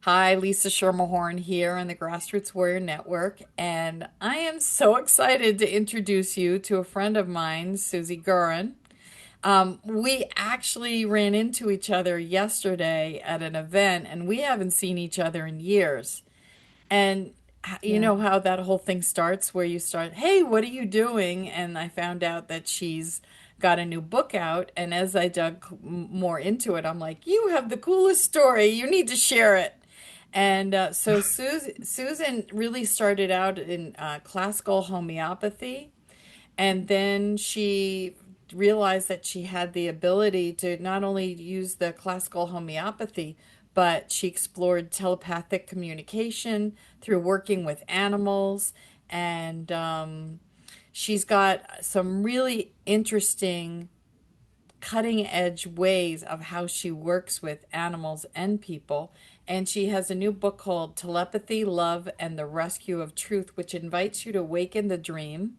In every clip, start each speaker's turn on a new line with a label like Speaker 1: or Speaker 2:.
Speaker 1: Hi, Lisa Schermerhorn here on the Grassroots Warrior Network, and I am so excited to introduce you to a friend of mine, Susie Guran. We actually ran into each other yesterday at an event, and we haven't seen each other in years. And you
Speaker 2: Yeah.
Speaker 1: know how that whole thing starts, where you start, "Hey, what are you doing?" And I found out that she's got a new book out, and as I dug more into it, I'm like, "You have the coolest story. You need to share it." And so Susan really started out in classical homeopathy, and then she realized that she had the ability to not only use the classical homeopathy, but she explored telepathic communication through working with animals. And she's got some really interesting cutting edge ways of how she works with animals and people. And she has a new book called Telepathy, Love, and the Rescue of Truth, which invites you to awaken the dream,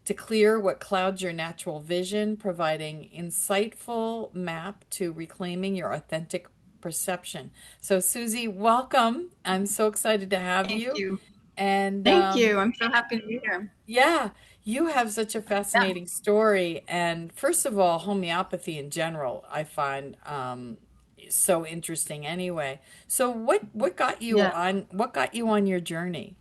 Speaker 1: to clear what clouds your natural vision, providing insightful map to reclaiming your authentic perception. So, Susie, welcome. I'm so excited to have
Speaker 2: Thank
Speaker 1: you.
Speaker 2: you.
Speaker 1: And
Speaker 2: Thank you. I'm so happy to be here.
Speaker 1: yeah, you have such a
Speaker 2: Yeah.
Speaker 1: fascinating story. And first of all, homeopathy in general, I find so interesting anyway. So
Speaker 2: Yeah.
Speaker 1: what got you on your journey?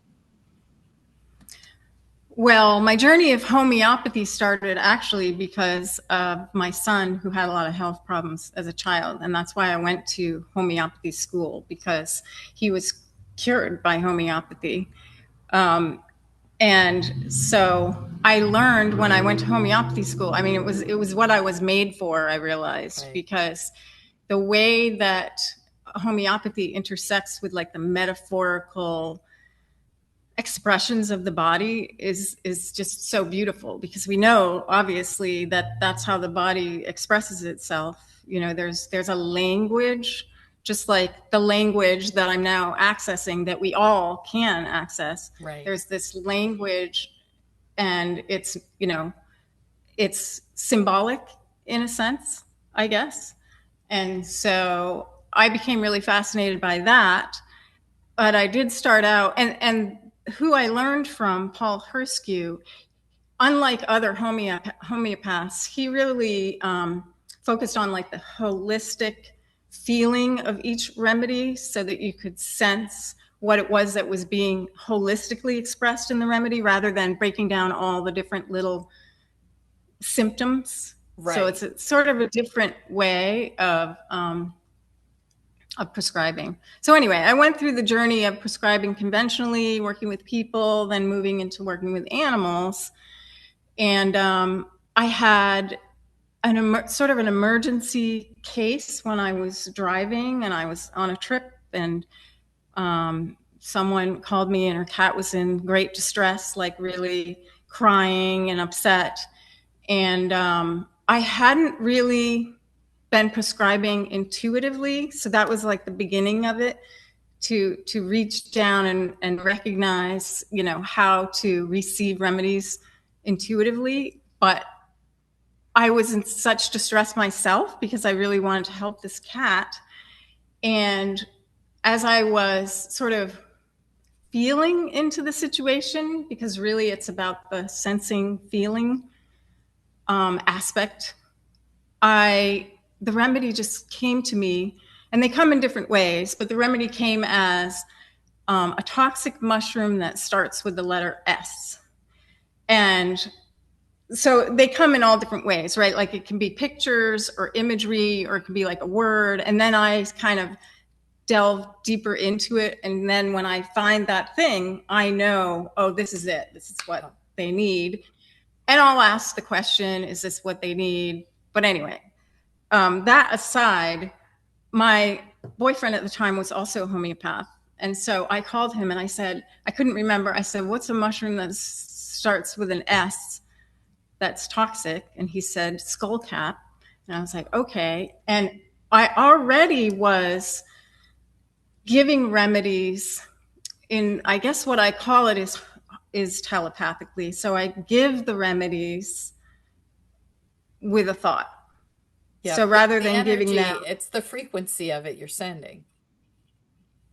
Speaker 2: Well, my journey of homeopathy started actually because of my son who had a lot of health problems as a child. And that's why I went to homeopathy school because he was cured by homeopathy. Um, and so I learned when I went to homeopathy school, I mean, it was what I was made for, I realized,
Speaker 1: Right.
Speaker 2: because the way that homeopathy intersects with like the metaphorical expressions of the body is just so beautiful because we know obviously that that's how the body expresses itself. You know, there's a language, just like the language that I'm now accessing, that we all can access.
Speaker 1: Right.
Speaker 2: There's this language, and it's symbolic in a sense, I guess. And so I became really fascinated by that. But I did start out, and who I learned from, Paul Herskew, unlike other homeopaths, he really focused on like the holistic feeling of each remedy so that you could sense what it was that was being holistically expressed in the remedy rather than breaking down all the different little symptoms. So
Speaker 1: Right.
Speaker 2: it's sort of a different way of prescribing. So anyway, I went through the journey of prescribing conventionally, working with people, then moving into working with animals. And I had sort of an emergency case when I was driving and I was on a trip, and someone called me and her cat was in great distress, like really crying and upset. And I hadn't really been prescribing intuitively, so that was like the beginning of it, to reach down and recognize, how to receive remedies intuitively. But I was in such distress myself because I really wanted to help this cat. And as I was sort of feeling into the situation, because really it's about the sensing feeling aspect, I the remedy just came to me, and they come in different ways. But the remedy came as a toxic mushroom that starts with the letter S, and so they come in all different ways, right? Like it can be pictures or imagery, or it can be like a word, and then I kind of delve deeper into it, and then when I find that thing, I know, oh, this is it. This is
Speaker 1: Oh,
Speaker 2: what they need, and I'll ask the question, is this what they need? But anyway, that aside, my boyfriend at the time was also a homeopath. And so I called him and I said, I couldn't remember. I said, what's a mushroom that starts with an S that's toxic? And he said, skullcap. And I was like, okay. And I already was giving remedies in, I guess what I call it is telepathically. So I give the remedies with a thought. So
Speaker 1: yep. It's
Speaker 2: rather
Speaker 1: the
Speaker 2: than giving them,
Speaker 1: energy, it's the frequency of it you're sending.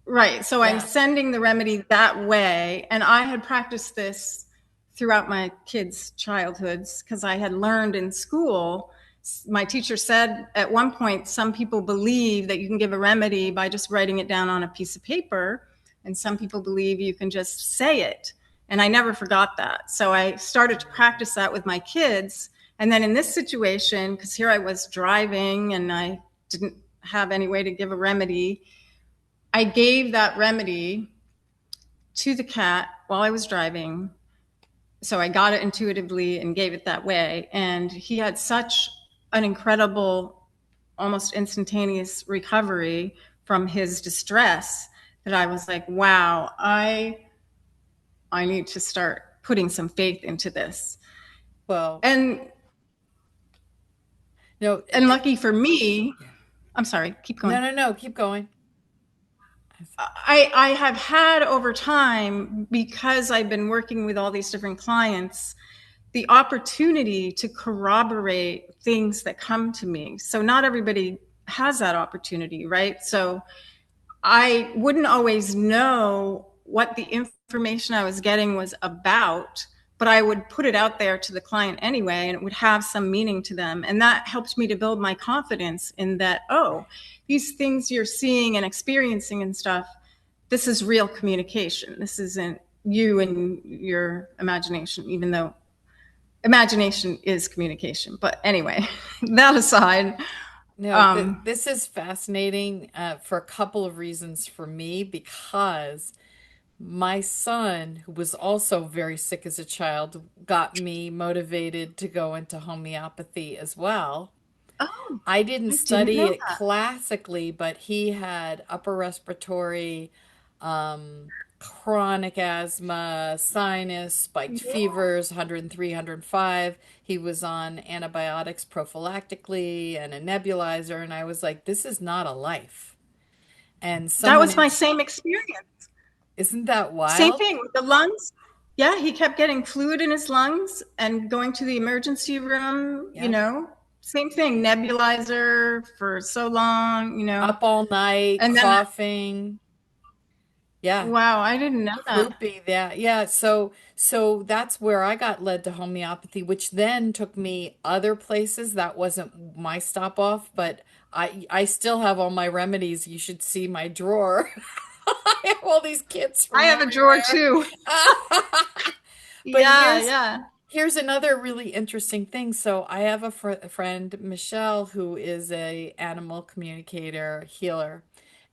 Speaker 2: Right. So I'm
Speaker 1: Yeah.
Speaker 2: sending the remedy that way. And I had practiced this throughout my kids' childhoods because I had learned in school. My teacher said at one point, some people believe that you can give a remedy by just writing it down on a piece of paper, and some people believe you can just say it. And I never forgot that. So I started to practice that with my kids. And then in this situation, because here I was driving and I didn't have any way to give a remedy, I gave that remedy to the cat while I was driving. So I got it intuitively and gave it that way. And he had such an incredible, almost instantaneous recovery from his distress that I was like, wow, I need to start putting some faith into this.
Speaker 1: Well,
Speaker 2: And
Speaker 1: no,
Speaker 2: lucky for me,
Speaker 1: yeah.
Speaker 2: I'm sorry, keep
Speaker 1: No,
Speaker 2: going.
Speaker 1: no, no, keep going.
Speaker 2: I have had over time, because I've been working with all these different clients, the opportunity to corroborate things that come to me. So not everybody has that opportunity, right? So I wouldn't always know what the information I was getting was about, but I would put it out there to the client anyway, and it would have some meaning to them. And that helped me to build my confidence in that, oh, these things you're seeing and experiencing and stuff, this is real communication. This isn't you and your imagination, even though imagination is communication. But anyway, that aside,
Speaker 1: No,
Speaker 2: um,
Speaker 1: this is fascinating for a couple of reasons for me because my son, who was also very sick as a child, got me motivated to go into homeopathy as well.
Speaker 2: oh,
Speaker 1: I didn't
Speaker 2: I didn't
Speaker 1: study
Speaker 2: know
Speaker 1: it
Speaker 2: that.
Speaker 1: classically, but he had upper respiratory, chronic asthma, sinus, spiked
Speaker 2: Yeah.
Speaker 1: fevers, 103, 105. He was on antibiotics prophylactically and a nebulizer. And I was like, this is not a life. And
Speaker 2: That
Speaker 1: someone
Speaker 2: was my
Speaker 1: in,
Speaker 2: same experience.
Speaker 1: isn't that
Speaker 2: Same
Speaker 1: wild?
Speaker 2: thing with the lungs. Yeah, he kept getting fluid in his lungs and going to the emergency room,
Speaker 1: Yep.
Speaker 2: same thing, nebulizer for so long,
Speaker 1: Up all night,
Speaker 2: and then,
Speaker 1: coughing. Yeah.
Speaker 2: wow, I didn't know that.
Speaker 1: Croupy that. Yeah, so that's where I got led to homeopathy, which then took me other places. That wasn't my stop off, but I still have all my remedies. You should see my drawer. I have all these kits
Speaker 2: I
Speaker 1: from
Speaker 2: have a drawer
Speaker 1: everywhere.
Speaker 2: too.
Speaker 1: But
Speaker 2: Yeah, yeah.
Speaker 1: here's another really interesting thing. So I have a friend, Michelle, who is a animal communicator healer,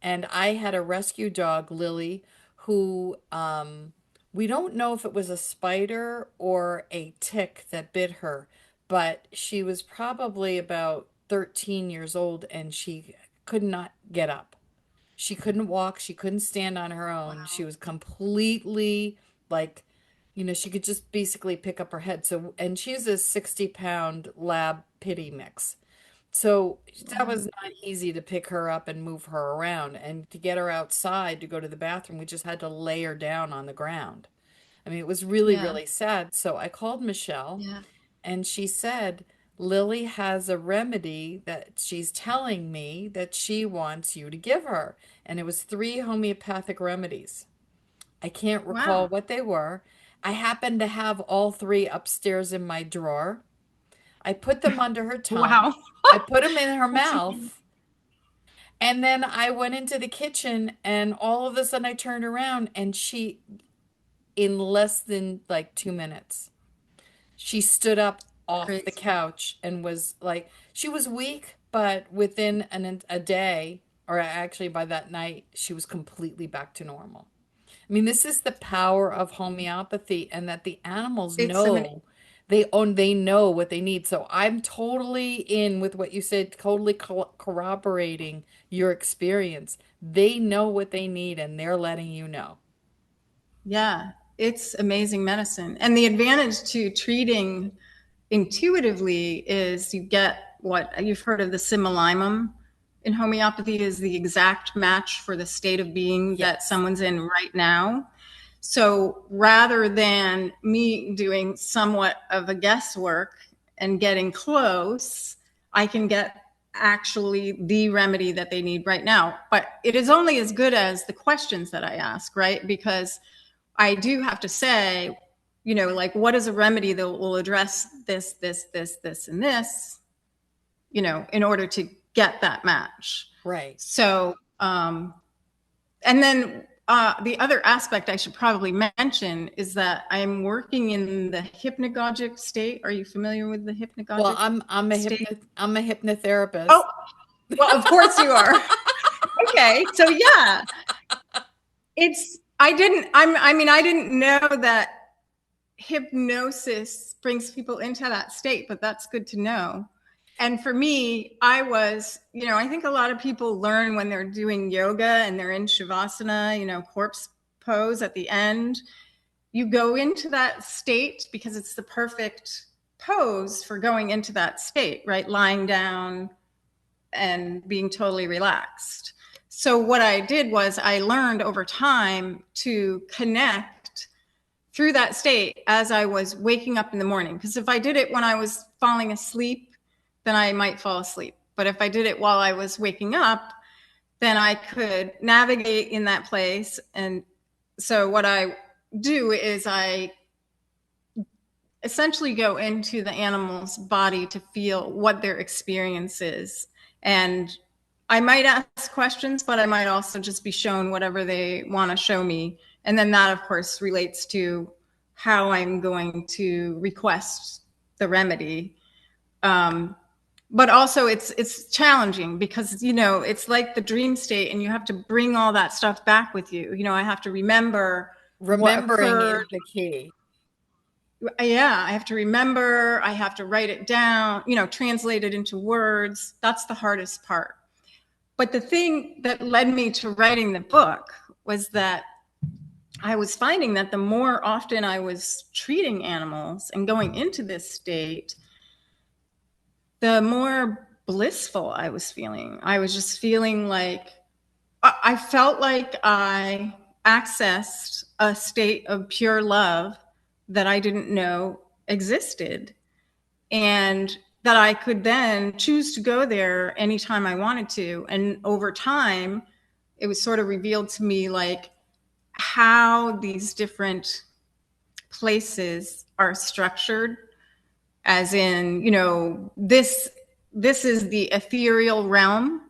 Speaker 1: and I had a rescue dog, Lily, who we don't know if it was a spider or a tick that bit her, but she was probably about 13 years old and she could not get up. She couldn't walk, she couldn't stand on her own. She was completely like, she could just basically pick up her head. So, and she's a 60-pound lab pity mix. So that
Speaker 2: Wow.
Speaker 1: was not easy to pick her up and move her around. And to get her outside to go to the bathroom, we just had to lay her down on the ground. I mean, it was really,
Speaker 2: Yeah,
Speaker 1: really sad. So I called Michelle
Speaker 2: yeah.
Speaker 1: and she said, Lily has a remedy that she's telling me that she wants you to give her. And it was three homeopathic remedies. I can't recall
Speaker 2: Wow.
Speaker 1: what they were. I happen to have all three upstairs in my drawer. I put them under her tongue.
Speaker 2: Wow.
Speaker 1: I put them in her
Speaker 2: That's amazing.
Speaker 1: mouth. And then I went into the kitchen and all of a sudden I turned around and she, in less than like 2 minutes, she stood up off the
Speaker 2: Crazy.
Speaker 1: couch and was like, she was weak, but within a day, or actually by that night, she was completely back to normal. I mean, this is the power of homeopathy and that the animals
Speaker 2: It's amazing.
Speaker 1: know they know what they need. So I'm totally in with what you said, totally corroborating your experience. They know what they need and they're letting you know.
Speaker 2: Yeah, it's amazing medicine. And the advantage to treating intuitively is you get what you've heard of the similimum in homeopathy is the exact match for the state of being that
Speaker 1: Yes.
Speaker 2: someone's in right now. So rather than me doing somewhat of a guesswork and getting close, I can get actually the remedy that they need right now. But it is only as good as the questions that I ask, right? Because I do have to say, like, what is a remedy that will address this, and this, in order to get that match.
Speaker 1: Right.
Speaker 2: So, and then the other aspect I should probably mention is that I'm working in the hypnagogic state. Are you familiar with the
Speaker 1: Well,
Speaker 2: hypnagogic
Speaker 1: I'm
Speaker 2: state?
Speaker 1: I'm a hypnotherapist.
Speaker 2: Oh, well, of course you are. Okay, so yeah, I didn't know that hypnosis brings people into that state, but that's good to know. And for me, I think a lot of people learn when they're doing yoga and they're in shavasana, corpse pose at the end. You go into that state because it's the perfect pose for going into that state, right? Lying down and being totally relaxed. So what I did was I learned over time to connect through that state as I was waking up in the morning. Because if I did it when I was falling asleep, then I might fall asleep. But if I did it while I was waking up, then I could navigate in that place. And so what I do is I essentially go into the animal's body to feel what their experience is. And I might ask questions, but I might also just be shown whatever they want to show me. And then that, of course, relates to how I'm going to request the remedy. But also it's challenging because, it's like the dream state and you have to bring all that stuff back with you. I have to remember what
Speaker 1: Remembering is
Speaker 2: occurred.
Speaker 1: the key.
Speaker 2: Yeah, I have to remember, I have to write it down, translate it into words. That's the hardest part. But the thing that led me to writing the book was that I was finding that the more often I was treating animals and going into this state, the more blissful I was feeling. I was just feeling like I felt like I accessed a state of pure love that I didn't know existed, and that I could then choose to go there anytime I wanted to. And over time, it was sort of revealed to me like how these different places are structured, as in, this is the ethereal realm,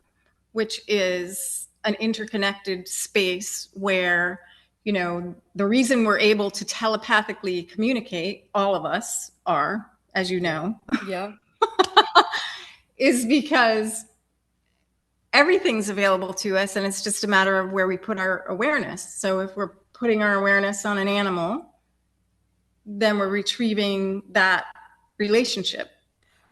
Speaker 2: which is an interconnected space where, the reason we're able to telepathically communicate, all of us are, as you
Speaker 1: Yeah.
Speaker 2: know,
Speaker 1: Yeah.
Speaker 2: is because everything's available to us and it's just a matter of where we put our awareness. So if we're putting our awareness on an animal, then we're retrieving that relationship.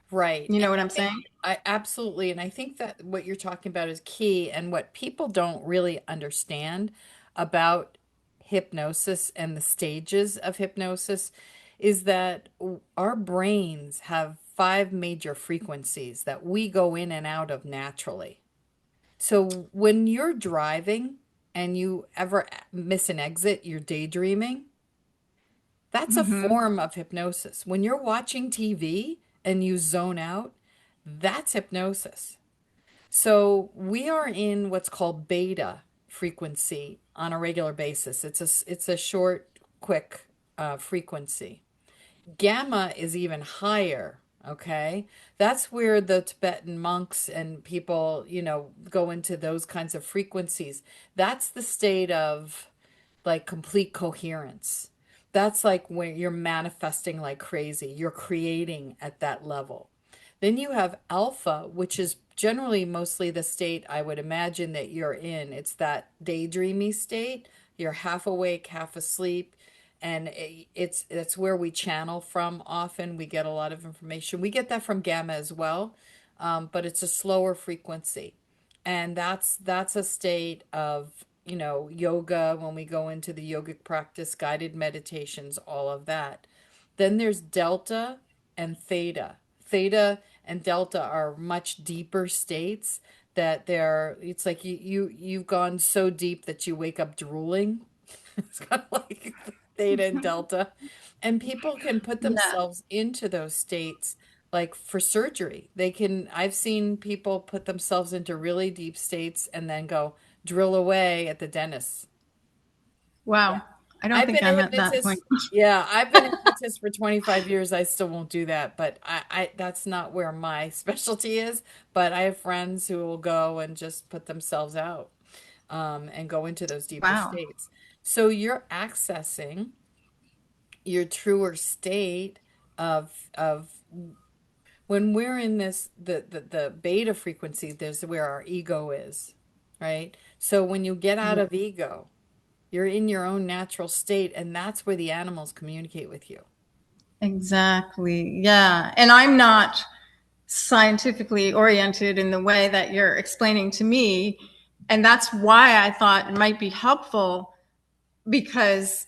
Speaker 1: Right.
Speaker 2: You
Speaker 1: And
Speaker 2: know what I'm saying?
Speaker 1: I absolutely, and I think that what you're talking about is key, and what people don't really understand about hypnosis and the stages of hypnosis is that our brains have five major frequencies that we go in and out of naturally. So when you're driving and you ever miss an exit, you're daydreaming, that's a
Speaker 2: Mm-hmm.
Speaker 1: form of hypnosis. When you're watching TV and you zone out, that's hypnosis. So we are in what's called beta frequency on a regular basis. It's a short, quick frequency. Gamma is even higher. Okay, that's where the Tibetan monks and people, go into those kinds of frequencies. That's the state of like complete coherence. That's like when you're manifesting like crazy. You're creating at that level. Then you have alpha, which is generally mostly the state I would imagine that you're in. It's that daydreamy state. You're half awake, half asleep, and it's where we channel from often. We get a lot of information. We get that from gamma as well, but it's a slower frequency. And that's a state of, yoga when we go into the yogic practice, guided meditations, all of that. Then there's delta and theta. Theta and delta are much deeper states that it's like you've gone so deep that you wake up drooling. It's kind of like theta and delta. And people can put
Speaker 2: Yeah.
Speaker 1: themselves into those states like for surgery. They can, I've seen people put themselves into really deep states and then go drill away at the dentist. Yeah.
Speaker 2: Wow. I don't
Speaker 1: I've
Speaker 2: think
Speaker 1: been a
Speaker 2: I'm at that point.
Speaker 1: hypnotist. Yeah, I've been a hypnotist for 25 years. I still won't do that, but that's not where my specialty is. But I have friends who will go and just put themselves out, and go into those deeper
Speaker 2: Wow.
Speaker 1: states. So you're accessing your truer state of when we're in this the beta frequency, there's where our ego is, right? So when you get out
Speaker 2: Yeah.
Speaker 1: of ego, you're in your own natural state, and that's where the animals communicate with you.
Speaker 2: Exactly. Yeah. And I'm not scientifically oriented in the way that you're explaining to me. And that's why I thought it might be helpful, because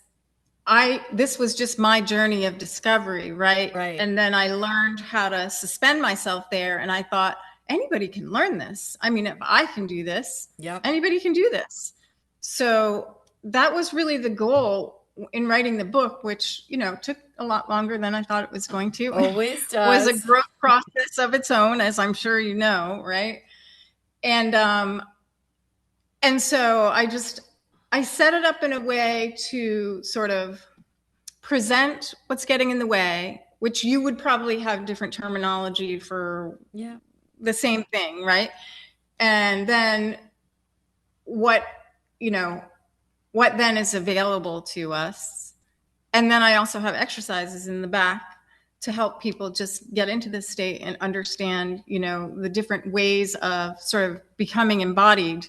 Speaker 2: this was just my journey of discovery, right?
Speaker 1: Right.
Speaker 2: And then I learned how to suspend myself there. And I thought, anybody can learn this. I mean, if I can do this,
Speaker 1: Yep.
Speaker 2: anybody can do this. So that was really the goal in writing the book, which, took a lot longer than I thought it was going to.
Speaker 1: Always
Speaker 2: Was a
Speaker 1: does.
Speaker 2: growth process of its own, as I'm sure you know, right? And so I set it up in a way to sort of present what's getting in the way, which you would probably have different terminology for
Speaker 1: Yeah.
Speaker 2: the same thing, right? And then what, you know, what then is available to us. And then I also have exercises in the back to help people just get into this state and understand, the different ways of sort of becoming embodied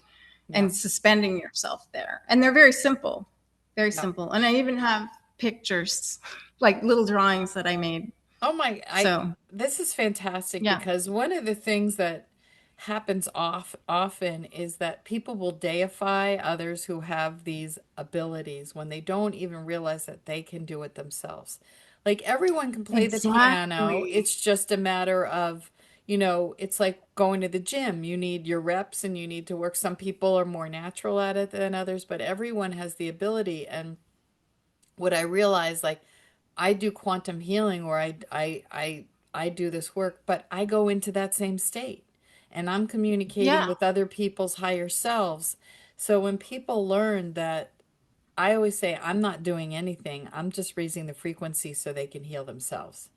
Speaker 1: Yeah.
Speaker 2: and suspending yourself there. And they're very simple, very
Speaker 1: Yeah.
Speaker 2: simple. And I even have pictures, like little drawings that I made.
Speaker 1: Oh my,
Speaker 2: So,
Speaker 1: this is fantastic
Speaker 2: yeah.
Speaker 1: because one of the things that happens often is that people will deify others who have these abilities when they don't even realize that they can do it themselves. Like everyone can play the piano.
Speaker 2: Exactly.
Speaker 1: It's just a matter of, it's like going to the gym. You need your reps and you need to work. Some people are more natural at it than others, but everyone has the ability. And what I realize, like, I do quantum healing where I do this work, but I go into that same state and I'm communicating
Speaker 2: Yeah.
Speaker 1: with other people's higher selves. So when people learn that, I always say, I'm not doing anything. I'm just raising the frequency so they can heal themselves.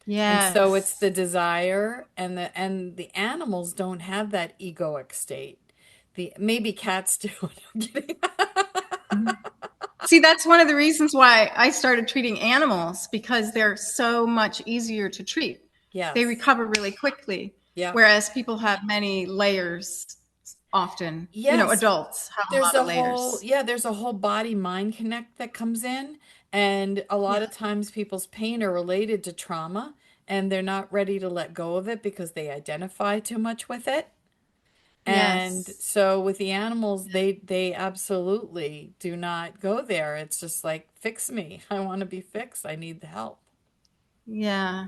Speaker 1: And so it's
Speaker 2: Yes.
Speaker 1: the desire, and the animals don't have that egoic state. The maybe cats do. I'm kidding.
Speaker 2: See, that's one of the reasons why I started treating animals, because they're so much easier to treat. They
Speaker 1: Yes.
Speaker 2: recover really quickly,
Speaker 1: Yeah.
Speaker 2: whereas people have many layers often.
Speaker 1: Yes.
Speaker 2: Adults have a lot of layers.
Speaker 1: There's a whole body mind connect that comes in. And a lot
Speaker 2: Yeah.
Speaker 1: of times people's pain are related to trauma and they're not ready to let go of it because they identify too much with it. And
Speaker 2: Yes.
Speaker 1: so with the animals, they absolutely do not go there. It's just like, fix me. I want to be fixed. I need the help.
Speaker 2: Yeah.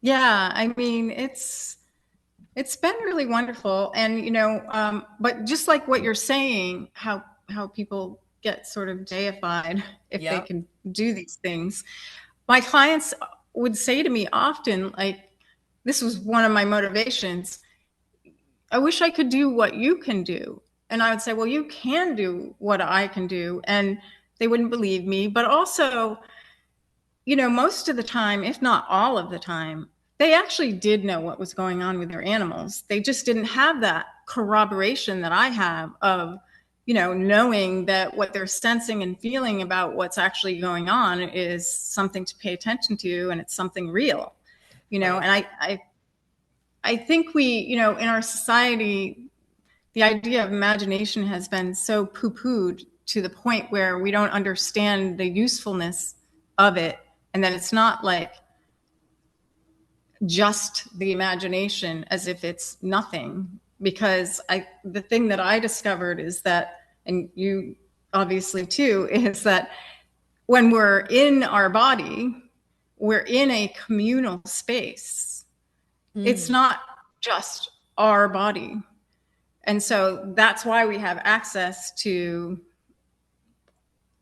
Speaker 2: Yeah. I mean, it's been really wonderful. And, but just like what you're saying, how people get sort of deified if they
Speaker 1: Yep.
Speaker 2: can do these things. My clients would say to me often, like, this was one of my motivations. I wish I could do what you can do. And I would say, well, you can do what I can do. And they wouldn't believe me. But also, most of the time, if not all of the time, they actually did know what was going on with their animals. They just didn't have that corroboration that I have of, knowing that what they're sensing and feeling about what's actually going on is something to pay attention to, and it's something real.
Speaker 1: Right.
Speaker 2: And I think we, in our society, the idea of imagination has been so poo-pooed to the point where we don't understand the usefulness of it, and that it's not like just the imagination, as if it's nothing. Because the thing that I discovered is that, and you obviously too, is that when we're in our body, we're in a communal space. It's
Speaker 1: Mm.
Speaker 2: not just our body. And so that's why we have access to,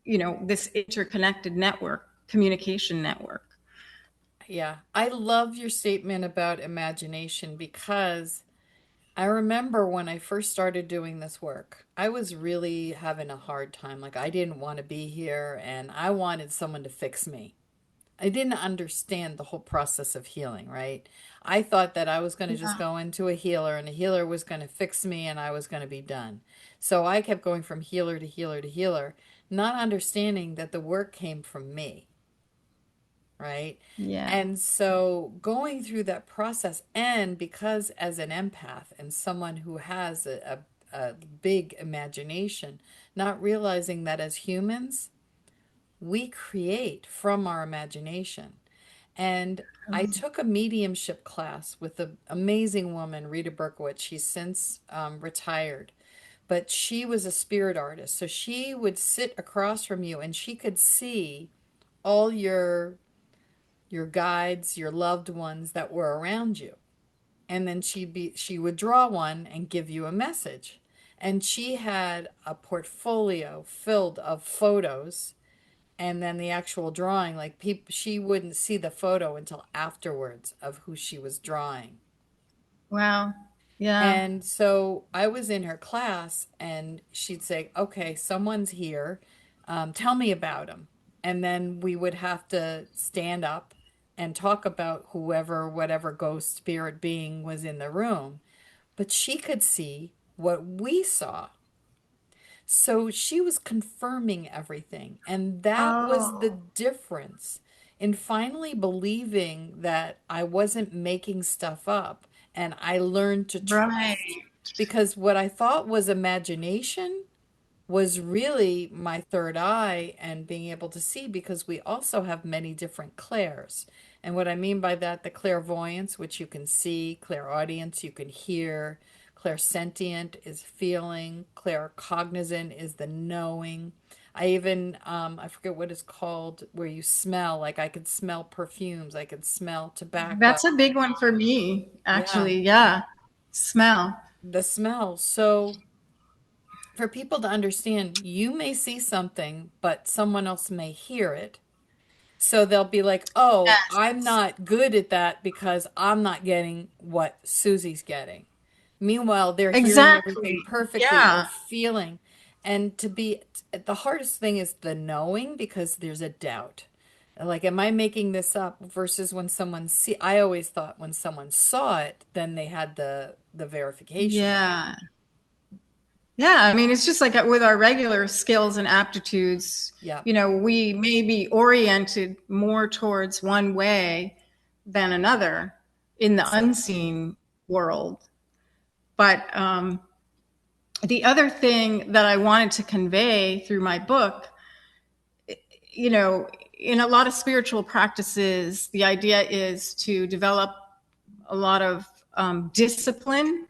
Speaker 2: this interconnected network, communication network.
Speaker 1: Yeah. I love your statement about imagination because I remember when I first started doing this work, I was really having a hard time. Like, I didn't want to be here and I wanted someone to fix me. I didn't understand the whole process of healing, right? I thought that I was going to just
Speaker 2: Yeah.
Speaker 1: go into a healer and a healer was going to fix me and I was going to be done. So I kept going from healer to healer to healer, not understanding that the work came from me, right?
Speaker 2: Yeah.
Speaker 1: And so going through that process, and because as an empath and someone who has a big imagination, not realizing that as humans, we create from our imagination. And I
Speaker 2: Um,
Speaker 1: took a mediumship class with an amazing woman, Rita Berkowitz. She's since retired, but she was a spirit artist. So she would sit across from you and she could see all your guides, your loved ones that were around you. And then she would draw one and give you a message. And she had a portfolio filled of photos and then the actual drawing, like people, she wouldn't see the photo until afterwards of who she was drawing.
Speaker 2: wow. Yeah.
Speaker 1: And so I was in her class and she'd say, okay, someone's here. Tell me about him. And then we would have to stand up and talk about whoever, whatever ghost spirit being was in the room. But she could see what we saw. So she was confirming everything. And that was the
Speaker 2: Oh,
Speaker 1: difference in finally believing that I wasn't making stuff up. And I learned to trust
Speaker 2: right.
Speaker 1: because what I thought was imagination was really my third eye and being able to see because we also have many different clairs. And what I mean by that, the clairvoyance, which you can see, clairaudience, you can hear, clairsentient is feeling, claircognizant is the knowing. I even, I forget what it's called, where you smell, like I could smell perfumes, I could smell tobacco.
Speaker 2: That's a big one for me,
Speaker 1: Yeah,
Speaker 2: actually. Yeah. Smell.
Speaker 1: the smell. So for people to understand, you may see something, but someone else may hear it. So they'll be like, oh, I'm
Speaker 2: Yes.
Speaker 1: not good at that because I'm not getting what Susie's getting. Meanwhile, they're hearing everything
Speaker 2: Exactly.
Speaker 1: perfectly or
Speaker 2: Yeah.
Speaker 1: feeling. And to be the hardest thing is the knowing because there's a doubt. Like, am I making this up? Versus when someone see, I always thought when someone saw it, then they had the verification, right?
Speaker 2: Yeah. Yeah, I mean, it's just like with our regular skills and aptitudes,
Speaker 1: Yeah.
Speaker 2: we may be oriented more towards one way than another in the
Speaker 1: Exactly.
Speaker 2: unseen world. But the other thing that I wanted to convey through my book, you know, in a lot of spiritual practices, the idea is to develop a lot of discipline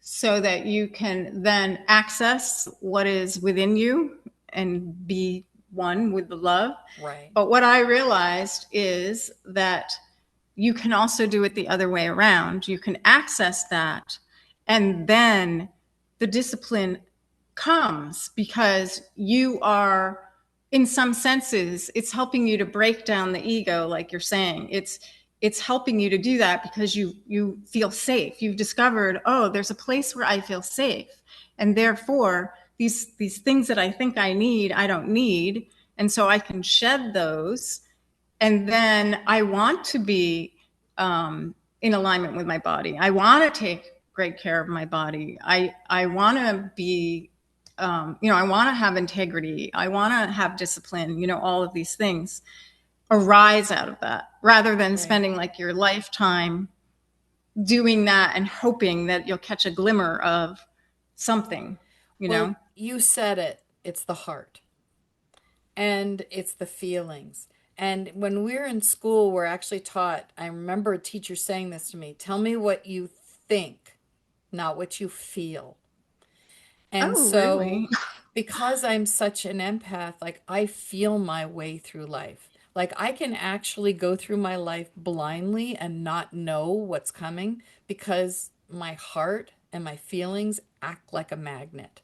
Speaker 2: so that you can then access what is within you and be one with the love.
Speaker 1: Right.
Speaker 2: But what I realized is that you can also do it the other way around. You can access that, and then the discipline comes because you are, in some senses, it's helping you to break down the ego, like you're saying. It's helping you to do that because you feel safe. You've discovered, oh, there's a place where I feel safe, and therefore these things that I think I need, I don't need, and so I can shed those, and then I want to be in alignment with my body. I want to take great care of my body. I want to be, I want to have integrity. I want to have discipline. All of these things arise out of that, rather than
Speaker 1: Right.
Speaker 2: spending like your lifetime doing that and hoping that you'll catch a glimmer of something. You
Speaker 1: Well,
Speaker 2: know.
Speaker 1: you said it. It's the heart and it's the feelings. And when we're in school, we're actually taught, I remember a teacher saying this to me, tell me what you think, not what you feel. And
Speaker 2: Oh,
Speaker 1: so,
Speaker 2: really?
Speaker 1: because I'm such an empath, like I feel my way through life. Like I can actually go through my life blindly and not know what's coming because my heart and my feelings act like a magnet.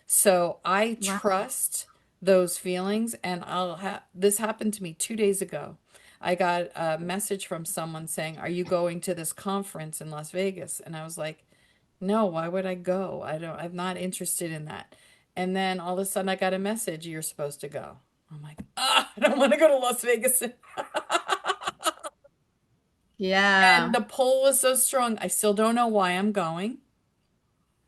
Speaker 1: So I
Speaker 2: Wow.
Speaker 1: trust those feelings and I'll have this happened to me 2 days ago. I got a message from someone saying, "Are you going to this conference in Las Vegas?" And I was like, "No, why would I go? I'm not interested in that." And then all of a sudden I got a message, "You're supposed to go." I'm like, "Ah, I don't want to go to Las Vegas." And
Speaker 2: Yeah.
Speaker 1: the pull was so strong. I still don't know why I'm going,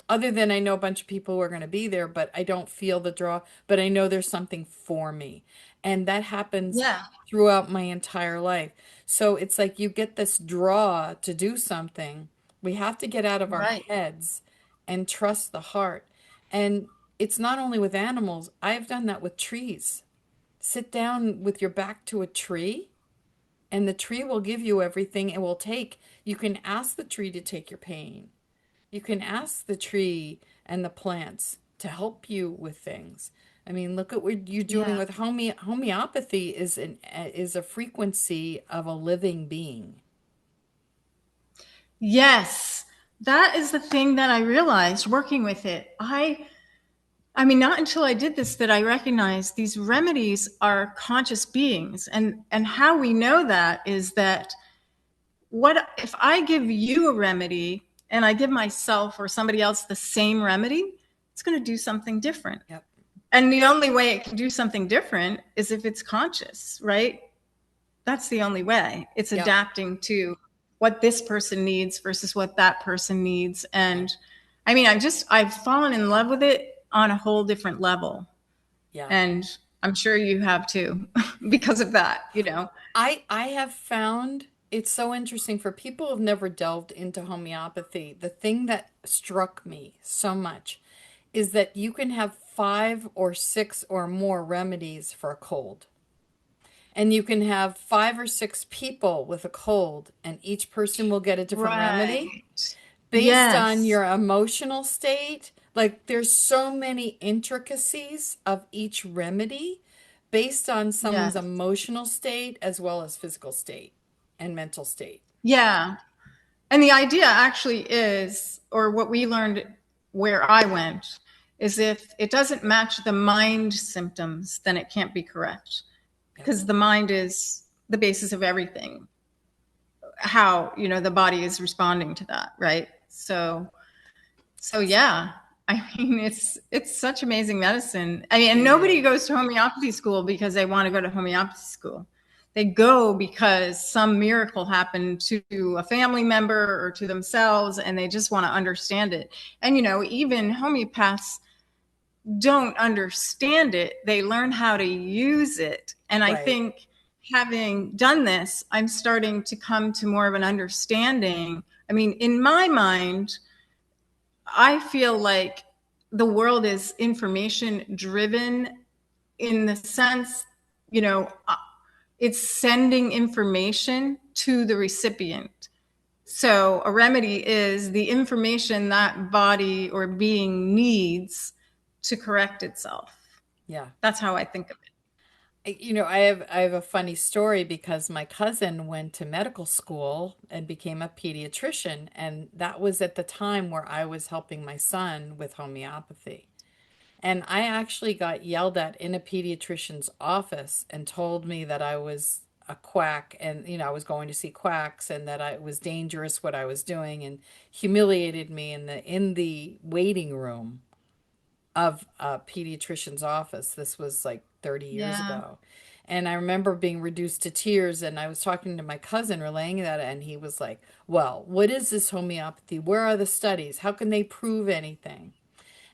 Speaker 1: other than I know a bunch of people who are going to be there, but I don't feel the draw, but I know there's something for me. And that happens
Speaker 2: Yeah.
Speaker 1: throughout my entire life. So it's like you get this draw to do something. We have to get out of our
Speaker 2: Right.
Speaker 1: heads and trust the heart. And it's not only with animals, I've done that with trees. Sit down with your back to a tree, and the tree will give you everything it will take. You can ask the tree to take your pain. You can ask the tree and the plants to help you with things. I mean, look at what you're doing
Speaker 2: Yeah.
Speaker 1: with homeopathy is a frequency of a living being.
Speaker 2: Yes. That is the thing that I realized working with it. I mean, not until I did this that I recognized these remedies are conscious beings. And how we know that is that what if I give you a remedy and I give myself or somebody else the same remedy, it's going to do something different.
Speaker 1: Yep.
Speaker 2: And the only way it can do something different is if it's conscious, right? That's the only way. It's
Speaker 1: Yep.
Speaker 2: adapting to what this person needs versus what that person needs.
Speaker 1: Yep.
Speaker 2: And I mean, I've fallen in love with it on a whole different level.
Speaker 1: Yeah.
Speaker 2: And I'm sure you have too, because of that, you know?
Speaker 1: I have found it's so interesting for people who've never delved into homeopathy. The thing that struck me so much is that you can have five or six or more remedies for a cold. And you can have five or six people with a cold, and each person will get a different remedy
Speaker 2: Right.
Speaker 1: based on
Speaker 2: Yes.
Speaker 1: your emotional state. Like there's so many intricacies of each remedy based on someone's
Speaker 2: Yes.
Speaker 1: emotional state as well as physical state and mental state.
Speaker 2: Yeah. And the idea actually is, or what we learned where I went, is if it doesn't match the mind symptoms, then it can't be correct.
Speaker 1: Yep.
Speaker 2: Because the mind is the basis of everything. How, you know, the body is responding to that, right? So yeah. I mean, it's such amazing medicine. I mean, and
Speaker 1: It
Speaker 2: nobody
Speaker 1: is.
Speaker 2: goes to homeopathy school because they want to go to homeopathy school. They go because some miracle happened to a family member or to themselves, and they just want to understand it. And you know, even homeopaths don't understand it; they learn how to use it. And I
Speaker 1: Right.
Speaker 2: think having done this, I'm starting to come to more of an understanding. I mean, in my mind, I feel like the world is information driven in the sense, you know, it's sending information to the recipient. So a remedy is the information that body or being needs to correct itself.
Speaker 1: Yeah.
Speaker 2: That's how I think of it.
Speaker 1: I have a funny story because my cousin went to medical school and became a pediatrician, and that was at the time where I was helping my son with homeopathy. And I actually got yelled at in a pediatrician's office and told me that I was a quack and I was going to see quacks and that it was dangerous what I was doing, and humiliated me in the waiting room of a pediatrician's office. This was like 30 years
Speaker 2: Yeah.
Speaker 1: ago. And I remember being reduced to tears, and I was talking to my cousin relaying that, and he was like, "Well, what is this homeopathy? Where are the studies? How can they prove anything?"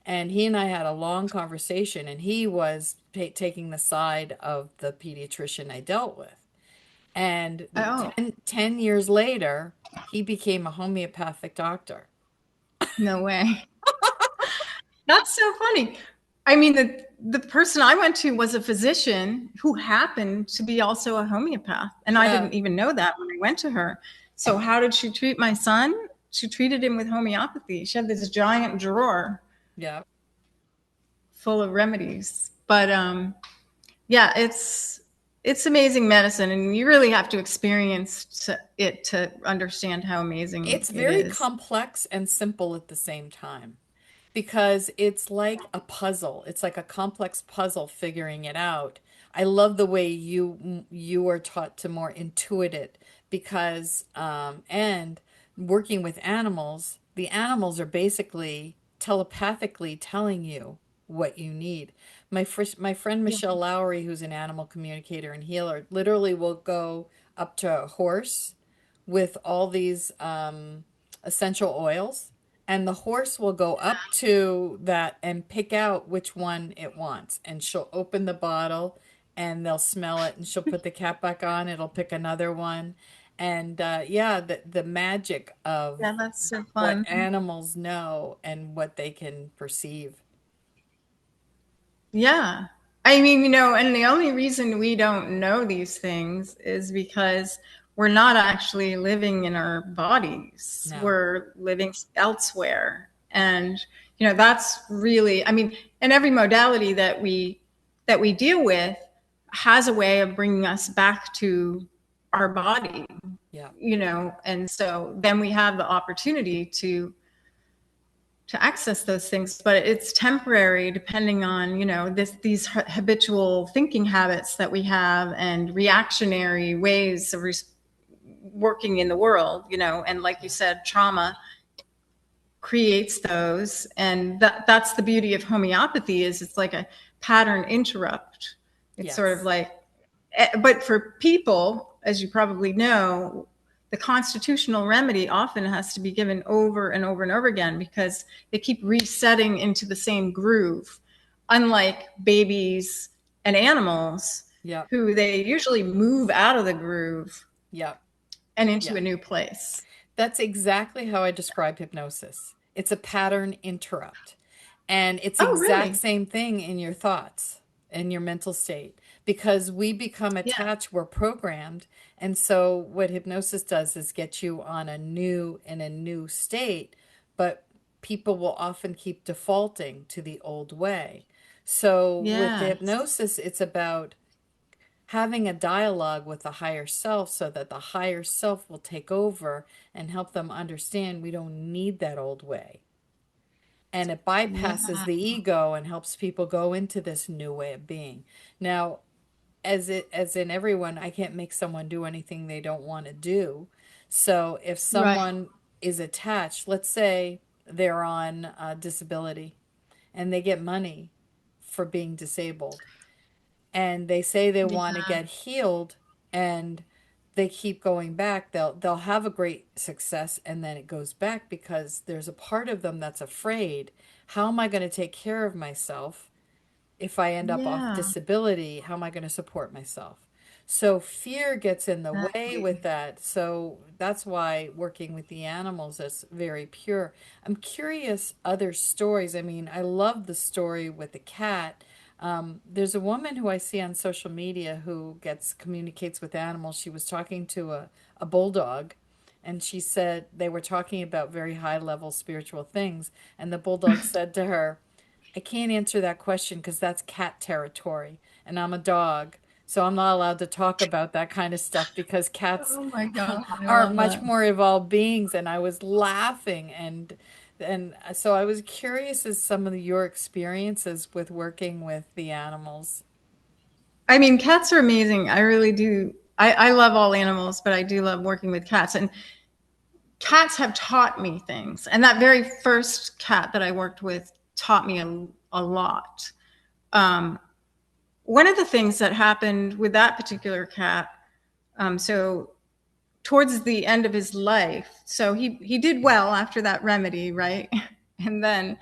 Speaker 1: And he and I had a long conversation, and he was taking the side of the pediatrician I dealt with. And
Speaker 2: Oh,
Speaker 1: 10 years later, he became a homeopathic doctor.
Speaker 2: no way. That's so funny. I mean, the person I went to was a physician who happened to be also a homeopath, and I
Speaker 1: Yeah,
Speaker 2: didn't even know that when I went to her. So how did she treat my son? She treated him with homeopathy. She had this giant drawer
Speaker 1: yeah.
Speaker 2: full of remedies. But yeah, it's amazing medicine, and you really have to experience it to understand how amazing
Speaker 1: It's
Speaker 2: it
Speaker 1: very
Speaker 2: is.
Speaker 1: complex and simple at the same time because it's like a puzzle. It's like a complex puzzle figuring it out. I love the way you are taught to more intuit it because and working with animals, the animals are basically telepathically telling you what you need. My friend
Speaker 2: Yeah.
Speaker 1: Michelle Lowry, who's an animal communicator and healer, literally will go up to a horse with all these essential oils, and the horse will go up to that and pick out which one it wants. And she'll open the bottle and they'll smell it, and she'll put the cap back on. It'll pick another one. And yeah, the magic of
Speaker 2: Yeah, that's so
Speaker 1: what
Speaker 2: fun.
Speaker 1: animals know and what they can perceive.
Speaker 2: Yeah. I mean, and the only reason we don't know these things is because we're not actually living in our bodies.
Speaker 1: No.
Speaker 2: We're living elsewhere. And, that's really, I mean, and every modality that we deal with has a way of bringing us back to our body,
Speaker 1: Yeah.
Speaker 2: and so then we have the opportunity to access those things, but it's temporary depending on these habitual thinking habits that we have and reactionary ways of working in the world, and like you
Speaker 1: Yeah.
Speaker 2: said, trauma creates those, and that's the beauty of homeopathy, is it's like a pattern interrupt. It's sort of
Speaker 1: Yes.
Speaker 2: like, but for people, as you probably know, the constitutional remedy often has to be given over and over and over again because they keep resetting into the same groove, unlike babies and animals
Speaker 1: Yep.
Speaker 2: who they usually move out of the groove
Speaker 1: Yep.
Speaker 2: and into
Speaker 1: Yeah.
Speaker 2: a new place.
Speaker 1: That's exactly how I describe hypnosis. It's a pattern interrupt. And it's
Speaker 2: Oh,
Speaker 1: exact
Speaker 2: really?
Speaker 1: same thing in your thoughts, in your mental state, because we become
Speaker 2: Yeah.
Speaker 1: attached, we're programmed. And so what hypnosis does is get you on a new state, but people will often keep defaulting to the old way. So with the
Speaker 2: Yes.
Speaker 1: hypnosis, it's about having a dialogue with the higher self so that the higher self will take over and help them understand we don't need that old way. And it bypasses
Speaker 2: Yeah.
Speaker 1: the ego and helps people go into this new way of being. Now, as in everyone, I can't make someone do anything they don't want to do. So if
Speaker 2: Right.
Speaker 1: someone is attached, let's say they're on disability and they get money for being disabled, and they say they want to
Speaker 2: Yeah.
Speaker 1: get healed, and they keep going back, they'll have a great success, and then it goes back because there's a part of them that's afraid. How am I going to take care of myself if I end up off
Speaker 2: Yeah.
Speaker 1: disability? How am I going to support myself? So fear gets in the way with
Speaker 2: Exactly.
Speaker 1: that. So that's why working with the animals is very pure. I'm curious other stories. I mean, I love the story with the cat. There's a woman who I see on social media who gets communicates with animals. She was talking to a bulldog, and she said they were talking about very high level spiritual things, and the bulldog said to her, I can't answer that question because that's cat territory, and I'm a dog. So I'm not allowed to talk about that kind of stuff because cats
Speaker 2: Oh my God, I
Speaker 1: are
Speaker 2: love
Speaker 1: much
Speaker 2: that.
Speaker 1: more evolved beings. And I was laughing, and so I was curious as some of your experiences with working with the animals.
Speaker 2: I mean, cats are amazing. I really do. I love all animals, but I do love working with cats. And cats have taught me things. And that very first cat that I worked with taught me a lot. Um, One of the things that happened with that particular cat, so towards the end of his life, so he did well after that remedy, right? And then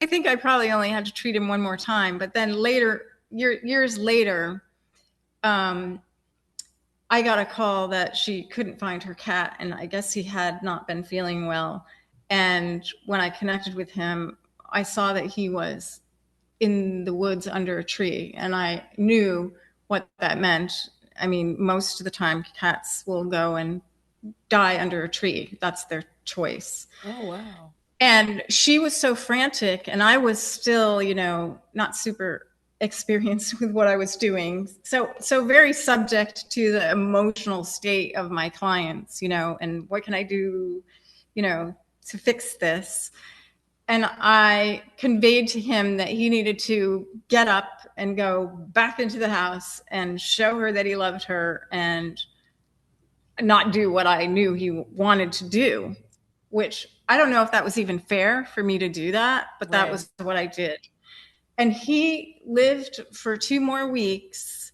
Speaker 2: I think I probably only had to treat him one more time, but then later, years later, um, I got a call that she couldn't find her cat, and I guess he had not been feeling well. And when I connected with him, I saw that he was in the woods under a tree, and I knew what that meant. I mean, most of the time, cats will go and die under a tree. That's their choice.
Speaker 1: Oh, wow.
Speaker 2: And she was so frantic, and I was still, not super experienced with what I was doing. So very subject to the emotional state of my clients, and what can I do, to fix this. And I conveyed to him that he needed to get up and go back into the house and show her that he loved her and not do what I knew he wanted to do, which I don't know if that was even fair for me to do that, but that
Speaker 1: Right.
Speaker 2: was what I did. And he lived for 2 more weeks.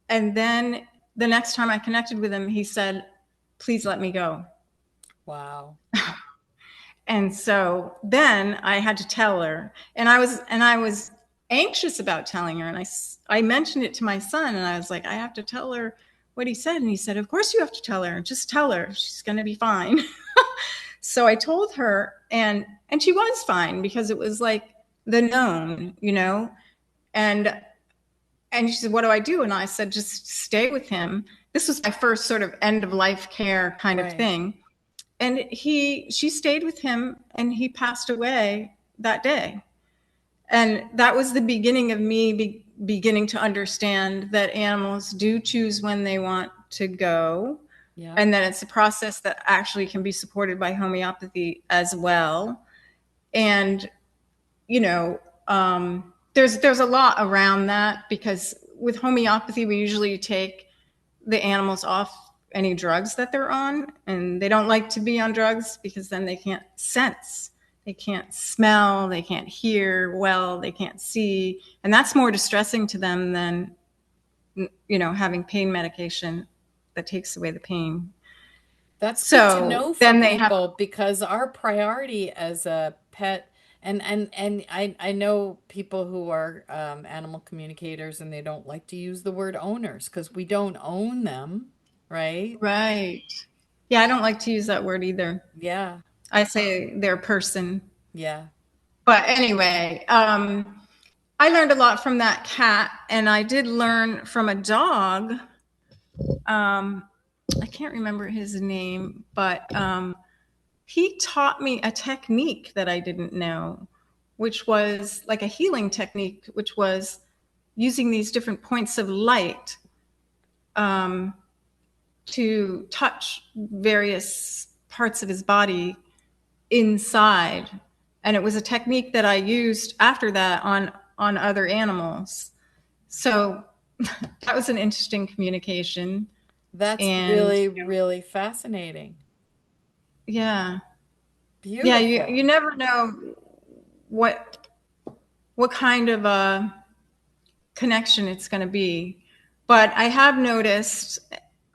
Speaker 2: And then the next time I connected with him, he said, please let me go.
Speaker 1: Wow.
Speaker 2: And so then I had to tell her, and I was anxious about telling her. And I mentioned it to my son, and I was like, I have to tell her what he said. And he said, of course you have to tell her. Just tell her. She's going to be fine. So I told her, and she was fine because it was like the known, you know. And and she said, what do I do? And I said, just stay with him. This was my first sort of end of life care kind of
Speaker 1: Right.
Speaker 2: thing. And she stayed with him, and he passed away that day. And that was the beginning of me beginning to understand that animals do choose when they want to go,
Speaker 1: Yeah.
Speaker 2: and that it's a process that actually can be supported by homeopathy as well. And you know, there's a lot around that, because with homeopathy we usually take the animals off any drugs that they're on, and they don't like to be on drugs because then they can't sense, they can't smell, they can't hear well, they can't see, and that's more distressing to them than having pain medication that takes away the pain.
Speaker 1: That's good to
Speaker 2: So
Speaker 1: know for
Speaker 2: then they have
Speaker 1: people because our priority as a pet, and I know people who are animal communicators and they don't like to use the word owners because we don't own them, right?
Speaker 2: right. Yeah, I don't like to use that word either.
Speaker 1: Yeah.
Speaker 2: I say they're person.
Speaker 1: Yeah.
Speaker 2: But anyway, I learned a lot from that cat, and I did learn from a dog. Um, I can't remember his name, but he taught me a technique that I didn't know, which was like a healing technique, which was using these different points of light um, to touch various parts of his body inside. And it was a technique that I used after that on other animals. So that was an interesting communication.
Speaker 1: That's
Speaker 2: And
Speaker 1: really, really fascinating.
Speaker 2: yeah. Yeah, you
Speaker 1: Beautiful.
Speaker 2: never know what what kind of a connection it's going to be. But I have noticed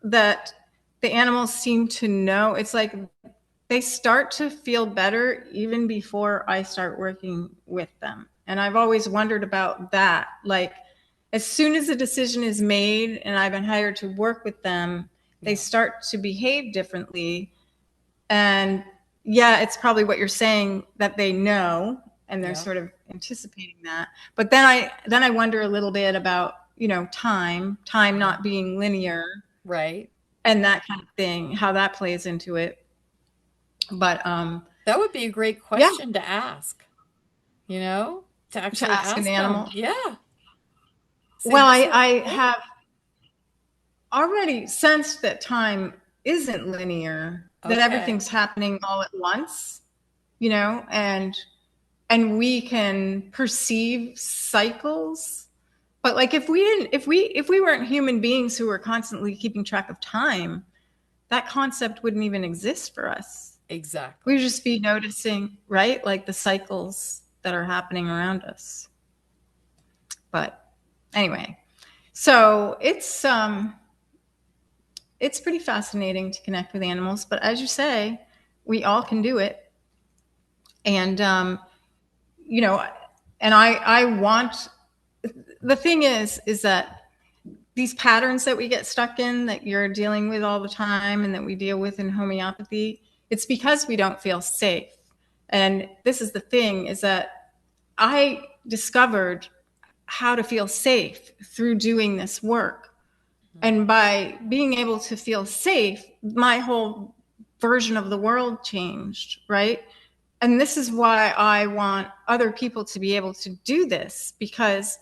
Speaker 2: that the animals seem to know. It's like they start to feel better even before I start working with them. And I've always wondered about that. Like, as soon as a decision is made and I've been hired to work with them, they
Speaker 1: Yeah.
Speaker 2: start to behave differently. And yeah, it's probably what you're saying, that they know and they're
Speaker 1: Yeah.
Speaker 2: sort of anticipating that. But then I wonder a little bit about, time
Speaker 1: Yeah.
Speaker 2: not being linear
Speaker 1: Right.
Speaker 2: and that kind of thing, how that plays into it. But
Speaker 1: That would be a great
Speaker 2: yeah,
Speaker 1: question to ask, you know, to
Speaker 2: to
Speaker 1: actually
Speaker 2: ask an
Speaker 1: ask them.
Speaker 2: animal.
Speaker 1: Yeah. Say,
Speaker 2: Well,
Speaker 1: this
Speaker 2: I,
Speaker 1: is,
Speaker 2: I
Speaker 1: yeah.
Speaker 2: have already sensed that time isn't linear, that
Speaker 1: Okay.
Speaker 2: everything's happening all at once, and we can perceive cycles. But like, if we weren't human beings who were constantly keeping track of time, that concept wouldn't even exist for us. We would
Speaker 1: Exactly.
Speaker 2: just be noticing, right? Like the cycles that are happening around us. But anyway, so it's pretty fascinating to connect with animals, but as you say, we all can do it. And you know, and I want, the thing is that these patterns that we get stuck in, that you're dealing with all the time and that we deal with in homeopathy, it's because we don't feel safe. And this is the thing, is that I discovered how to feel safe through doing this work.
Speaker 1: Mhm.
Speaker 2: And by being able to feel safe, my whole version of the world changed, right? And this is why I want other people to be able to do this, because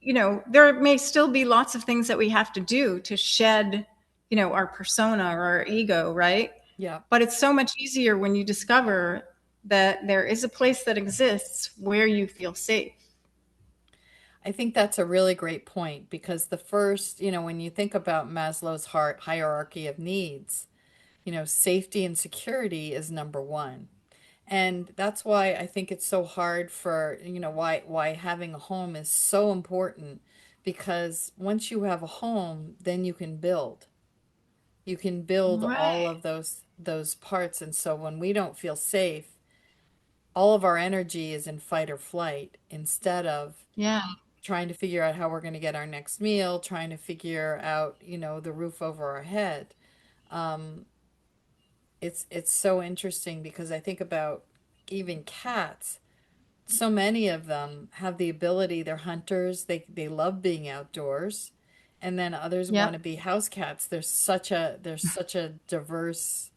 Speaker 2: there may still be lots of things that we have to do to shed, our persona or our ego, right?
Speaker 1: Yeah.
Speaker 2: But it's so much easier when you discover that there is a place that exists where you feel safe.
Speaker 1: I think that's a really great point because the first, when you think about Maslow's hierarchy of needs, safety and security is number one. And that's why I think it's so hard for, why having a home is so important because once you have a home, then you can build. You can build all
Speaker 2: Right.
Speaker 1: of those parts. And so when we don't feel safe, all of our energy is in fight or flight instead of
Speaker 2: Yeah.
Speaker 1: trying to figure out how we're going to get our next meal, trying to figure out, the roof over our head. Um, it's so interesting because I think about even cats. So many of them have the ability, they're hunters, they love being outdoors. And then others want to
Speaker 2: Yep.
Speaker 1: be house cats. There's such a diverse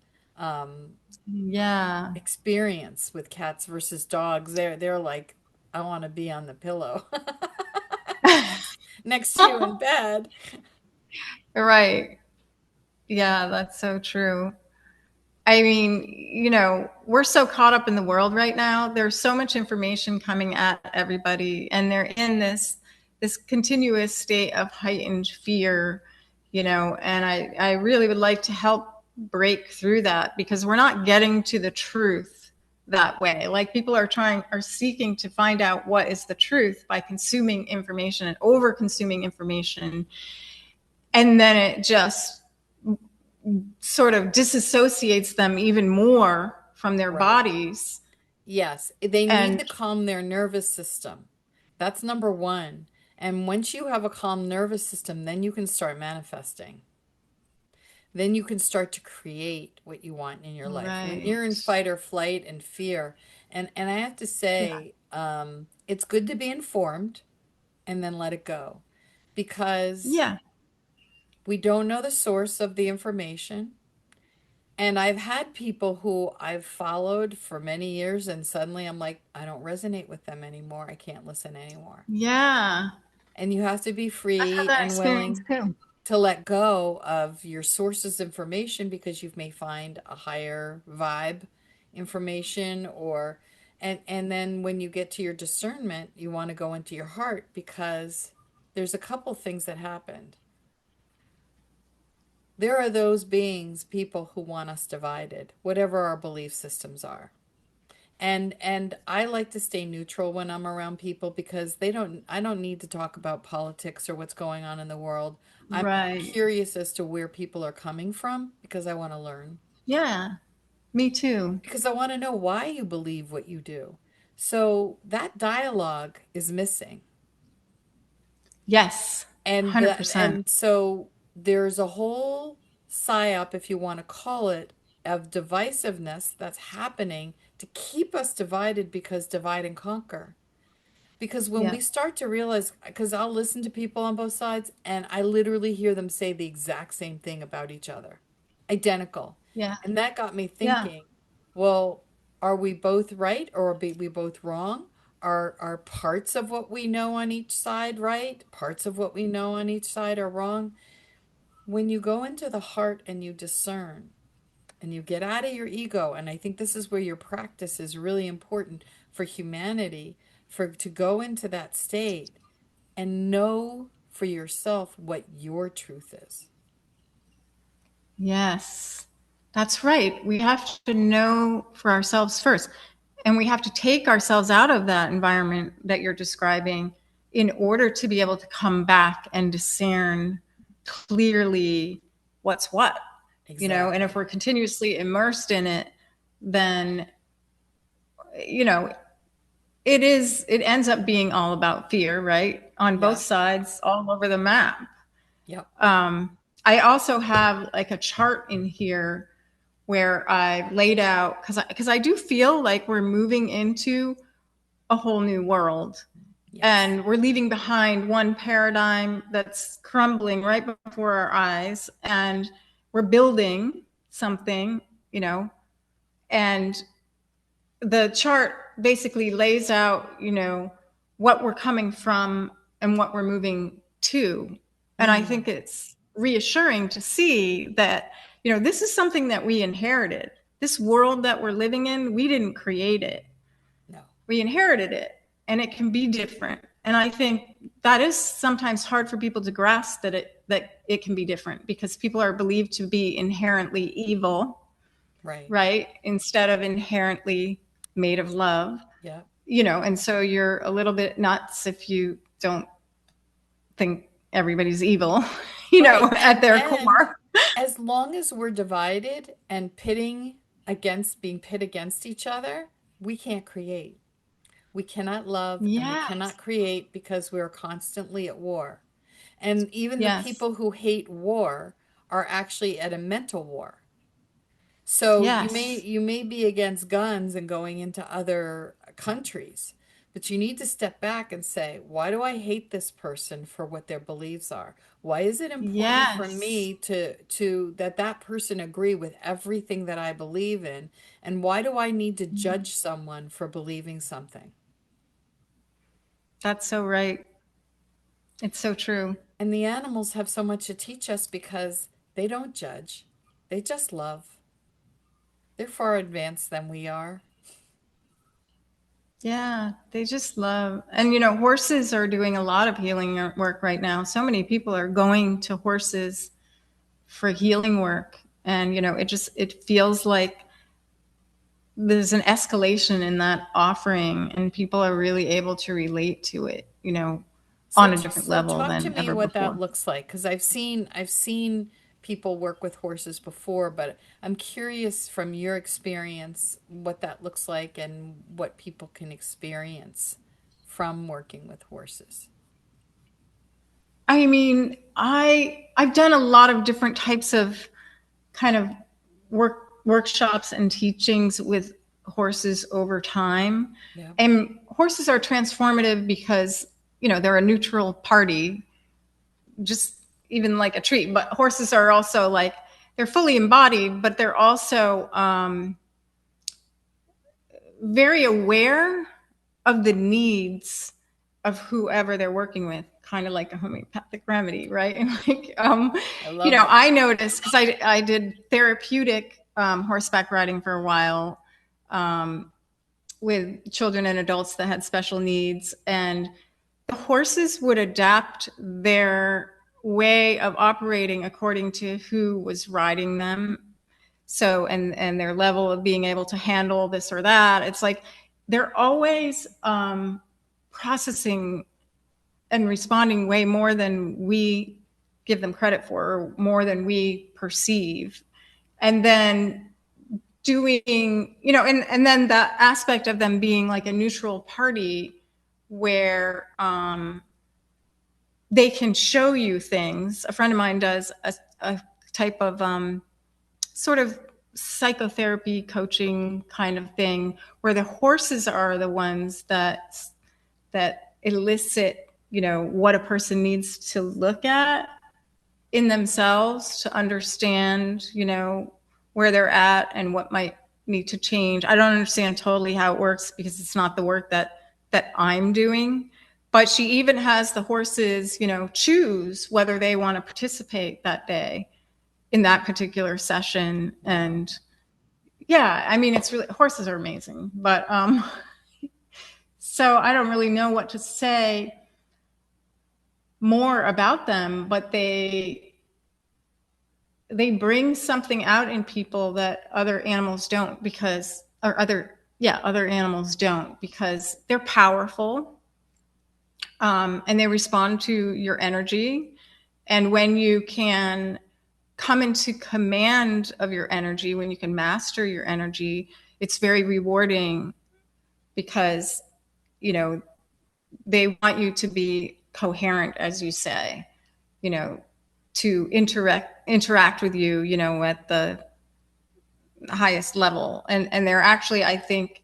Speaker 2: Yeah.
Speaker 1: experience with cats versus dogs. They're like, I want to be on the pillow next to you in bed.
Speaker 2: Right. Yeah, that's so true. I mean, we're so caught up in the world right now. There's so much information coming at everybody, and they're in this continuous state of heightened fear, and I really would like to help break through that because we're not getting to the truth that way. Like people are seeking to find out what is the truth by consuming information and over consuming information. And then it just sort of disassociates them even more from their
Speaker 1: Right.
Speaker 2: bodies.
Speaker 1: Yes, they need to
Speaker 2: And
Speaker 1: calm their nervous system. That's number one. And once you have a calm nervous system, then you can start manifesting. Then you can start to create what you want in your life. When
Speaker 2: right.
Speaker 1: you're in fight or flight and fear, and I have to
Speaker 2: Yeah.
Speaker 1: say, it's good to be informed and then let it go because
Speaker 2: Yeah.
Speaker 1: we don't know the source of the information. And I've had people who I've followed for many years, and suddenly I'm like, I don't resonate with them anymore. I can't listen anymore.
Speaker 2: Yeah.
Speaker 1: And you have to be
Speaker 2: I've had
Speaker 1: free
Speaker 2: that
Speaker 1: and
Speaker 2: experience
Speaker 1: willing
Speaker 2: too.
Speaker 1: to let go of your sources of information because you may find a higher vibe information and then when you get to your discernment, you want to go into your heart because there's a couple things that happened. There are those beings, people who want us divided, whatever our belief systems are. And I like to stay neutral when I'm around people because I don't need to talk about politics or what's going on in the world. I'm
Speaker 2: Right.
Speaker 1: curious as to where people are coming from because I want to learn.
Speaker 2: Yeah. Me too.
Speaker 1: Because I want to know why you believe what you do. So that dialogue is missing.
Speaker 2: Yes.
Speaker 1: And
Speaker 2: 100%.
Speaker 1: and so there's a whole psyop, if you want to call it, of divisiveness that's happening to keep us divided because divide and conquer. Because when
Speaker 2: Yeah.
Speaker 1: we start to realize, because I'll listen to people on both sides and I literally hear them say the exact same thing about each other, identical.
Speaker 2: Yeah.
Speaker 1: And that got me
Speaker 2: Yeah.
Speaker 1: thinking, well, are we both right or are we both wrong? Are parts of what we know on each side right? Parts of what we know on each side are wrong? When you go into the heart and you discern and you get out of your ego, and I think this is where your practice is really important for humanity, for to go into that state and know for yourself what your truth is.
Speaker 2: Yes. That's right. We have to know for ourselves first. And we have to take ourselves out of that environment that you're describing in order to be able to come back and discern clearly what's what. And if
Speaker 1: Exactly.
Speaker 2: we're continuously immersed in it, then, you know, it ends up being all about fear, right? On both
Speaker 1: Yeah.
Speaker 2: sides, all over the map.
Speaker 1: Yep.
Speaker 2: I also have like a chart in here where I laid out because I do feel like we're moving into a whole new world,
Speaker 1: Yes.
Speaker 2: and we're leaving behind one paradigm that's crumbling right before our eyes, and we're building something, and the chart basically lays out, what we're coming from and what we're moving to. And I
Speaker 1: Mm.
Speaker 2: think it's reassuring to see that, this is something that we inherited. this world that we're living in, we didn't create it.
Speaker 1: No.
Speaker 2: We inherited it, and it can be different. And I think that is sometimes hard for people to grasp, that it can be different, because people are believed to be inherently evil,
Speaker 1: Right.
Speaker 2: right? Instead of inherently made of love,
Speaker 1: Yeah.
Speaker 2: and so you're a little bit nuts if you don't think everybody's evil,
Speaker 1: Right.
Speaker 2: at their
Speaker 1: And
Speaker 2: core.
Speaker 1: as long as we're divided and being pit against each other, we can't create. We cannot love and we cannot
Speaker 2: Yes.
Speaker 1: create because we're constantly at war. And even the
Speaker 2: Yes.
Speaker 1: people who hate war are actually at a mental war. So
Speaker 2: Yes.
Speaker 1: you may be against guns and going into other countries, but you need to step back and say, why do I hate this person for what their beliefs are? Why is it important for
Speaker 2: Yes.
Speaker 1: me to that person agree with everything that I believe in? And why do I need to judge someone for believing something?
Speaker 2: That's so right. It's so true.
Speaker 1: And the animals have so much to teach us because they don't judge. They just love. They're far advanced than we are.
Speaker 2: Yeah, they just love. And horses are doing a lot of healing work right now. So many people are going to horses for healing work, and it feels like there's an escalation in that offering, and people are really able to relate to it, on a different
Speaker 1: So
Speaker 2: level
Speaker 1: talk to
Speaker 2: than
Speaker 1: me
Speaker 2: ever
Speaker 1: what that
Speaker 2: before.
Speaker 1: looks like because I've seen people work with horses before, but I'm curious from your experience what that looks like and what people can experience from working with horses.
Speaker 2: I mean, I've done a lot of different types of kind of workshops and teachings with horses over time.
Speaker 1: Yeah.
Speaker 2: And horses are transformative because, they're a neutral party, just even like a tree. But horses are also like, they're fully embodied, but they're also very aware of the needs of whoever they're working with, kind of like a homeopathic remedy, right? And like,
Speaker 1: I love it.
Speaker 2: I noticed, because I did therapeutic horseback riding for a while, with children and adults that had special needs, and the horses would adapt their way of operating according to who was riding them. So, and their level of being able to handle this or that. It's like they're always processing and responding way more than we give them credit for, or more than we perceive. And then doing, and then the aspect of them being like a neutral party, where they can show you things. A friend of mine does a type of sort of psychotherapy coaching kind of thing, where the horses are the ones that elicit, what a person needs to look at in themselves to understand, where they're at and what might need to change. I don't understand totally how it works, because it's not the work that I'm doing. But she even has the horses, choose whether they want to participate that day in that particular session.
Speaker 1: Wow.
Speaker 2: And yeah, I mean, it's really, horses are amazing. But so I don't really know what to say more about them, but they bring something out in people that other animals don't, because, or other animals don't, because they're powerful, and they respond to your energy. And when you can come into command of your energy, when you can master your energy, it's very rewarding, because, you know, they want you to be coherent, as you say, you know, to interact with you, at the highest level. And they're actually, I think,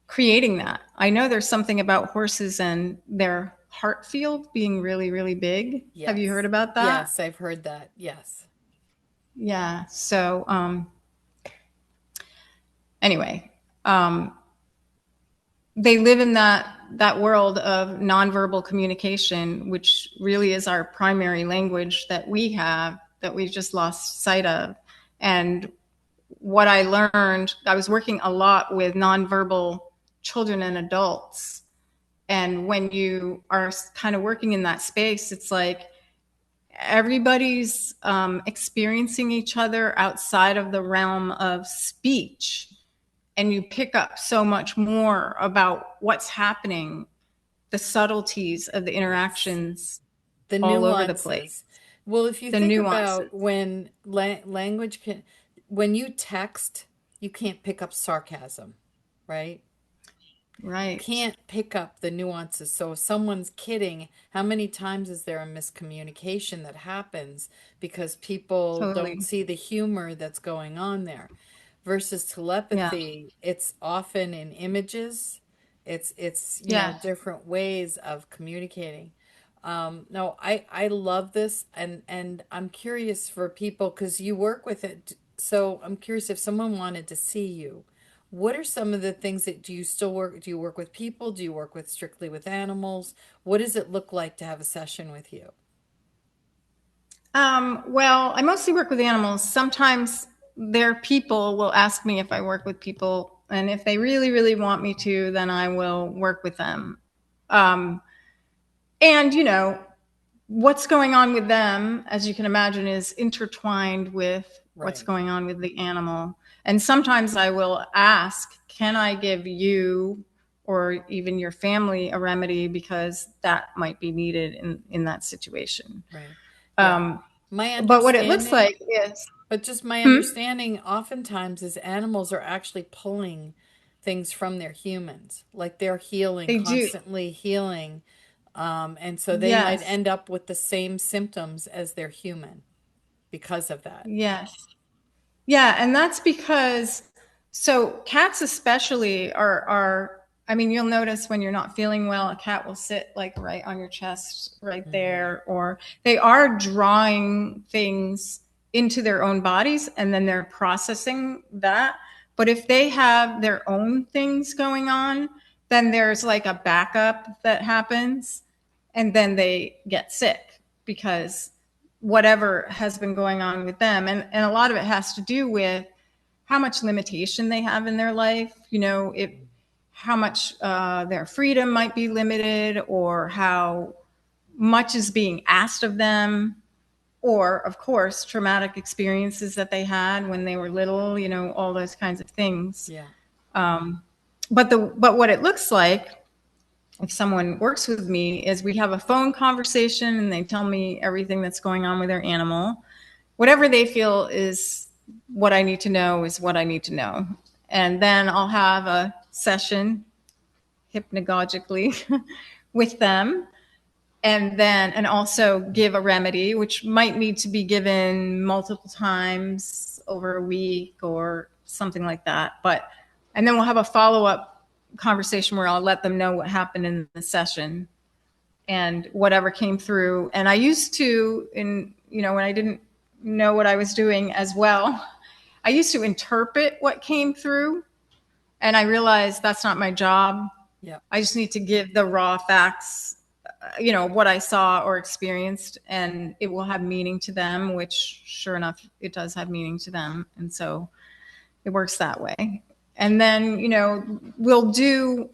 Speaker 2: creating that. I know there's something about horses and their heart field being really, really big. Have you heard
Speaker 1: Yes.
Speaker 2: about that?
Speaker 1: Yes, I've heard that. Yes.
Speaker 2: Yeah. So, anyway, um, they live in that world of nonverbal communication, which really is our primary language that we have, that we've just lost sight of. And what I learned, I was working a lot with nonverbal children and adults. And when you are kind of working in that space, it's like everybody's experiencing each other outside of the realm of speech. And you pick up so much more about what's happening, the subtleties of the
Speaker 1: Yes.
Speaker 2: interactions
Speaker 1: The
Speaker 2: all over the place,
Speaker 1: nuances. Well, if you
Speaker 2: the
Speaker 1: think
Speaker 2: nuances.
Speaker 1: about when language can, when you text, you can't pick up sarcasm, right? You
Speaker 2: Right.
Speaker 1: can't pick up the nuances. So if someone's kidding, how many times is there a miscommunication that happens because people don't
Speaker 2: Totally.
Speaker 1: see the humor that's going on there? Versus
Speaker 2: Yeah.
Speaker 1: telepathy, it's often in images. It's
Speaker 2: Yeah.
Speaker 1: different ways of communicating. No, I love this, and I'm curious for people because you work with it. So I'm curious if someone wanted to see you, what are some of the things that do you still work? Do you work with people? Do you work with strictly with animals? What does it look like to have a session with you?
Speaker 2: Well, I mostly work with animals. Sometimes their people will ask me if I work with people, and if they really, really want me to, then I will work with them. Um, and what's going on with them, as you can imagine, is intertwined with what's
Speaker 1: Right,
Speaker 2: going on with the animal. And sometimes I will ask, can I give you or even your family a remedy because that might be needed in that situation.
Speaker 1: right. Yeah.
Speaker 2: Um,
Speaker 1: My
Speaker 2: but what it looks
Speaker 1: understanding,
Speaker 2: like is,
Speaker 1: but just my
Speaker 2: hmm,
Speaker 1: understanding oftentimes is animals are actually pulling things from their humans. Like they're healing,
Speaker 2: they do.
Speaker 1: constantly healing. And so they might
Speaker 2: Yes,
Speaker 1: end up with the same symptoms as their human because of that.
Speaker 2: yes. Yeah, and that's because so cats especially are I mean, you'll notice when you're not feeling well, a cat will sit like right on your chest right
Speaker 1: Hmm.
Speaker 2: there, or they are drawing things into their own bodies and then they're processing that. But if they have their own things going on, then there's like a backup that happens and then they get sick because whatever has been going on with them. And a lot of it has to do with how much limitation they have in their life, if how much their freedom might be limited or how much is being asked of them, or of course traumatic experiences that they had when they were little, all those kinds of things.
Speaker 1: Yeah.
Speaker 2: But what it looks like if someone works with me is we have a phone conversation and they tell me everything that's going on with their animal. Whatever they feel is what I need to know is what I need to know. And then I'll have a session hypnagogically with them, and also give a remedy which might need to be given multiple times over a week or something like that. But and then we'll have a follow-up conversation where I'll let them know what happened in the session and whatever came through. And I used to, when I didn't know what I was doing as well, I used to interpret what came through. And I realized that's not my job.
Speaker 1: Yeah.
Speaker 2: I just need to give the raw facts, what I saw or experienced, and it will have meaning to them, which sure enough, it does have meaning to them. And so it works that way. And then, we'll do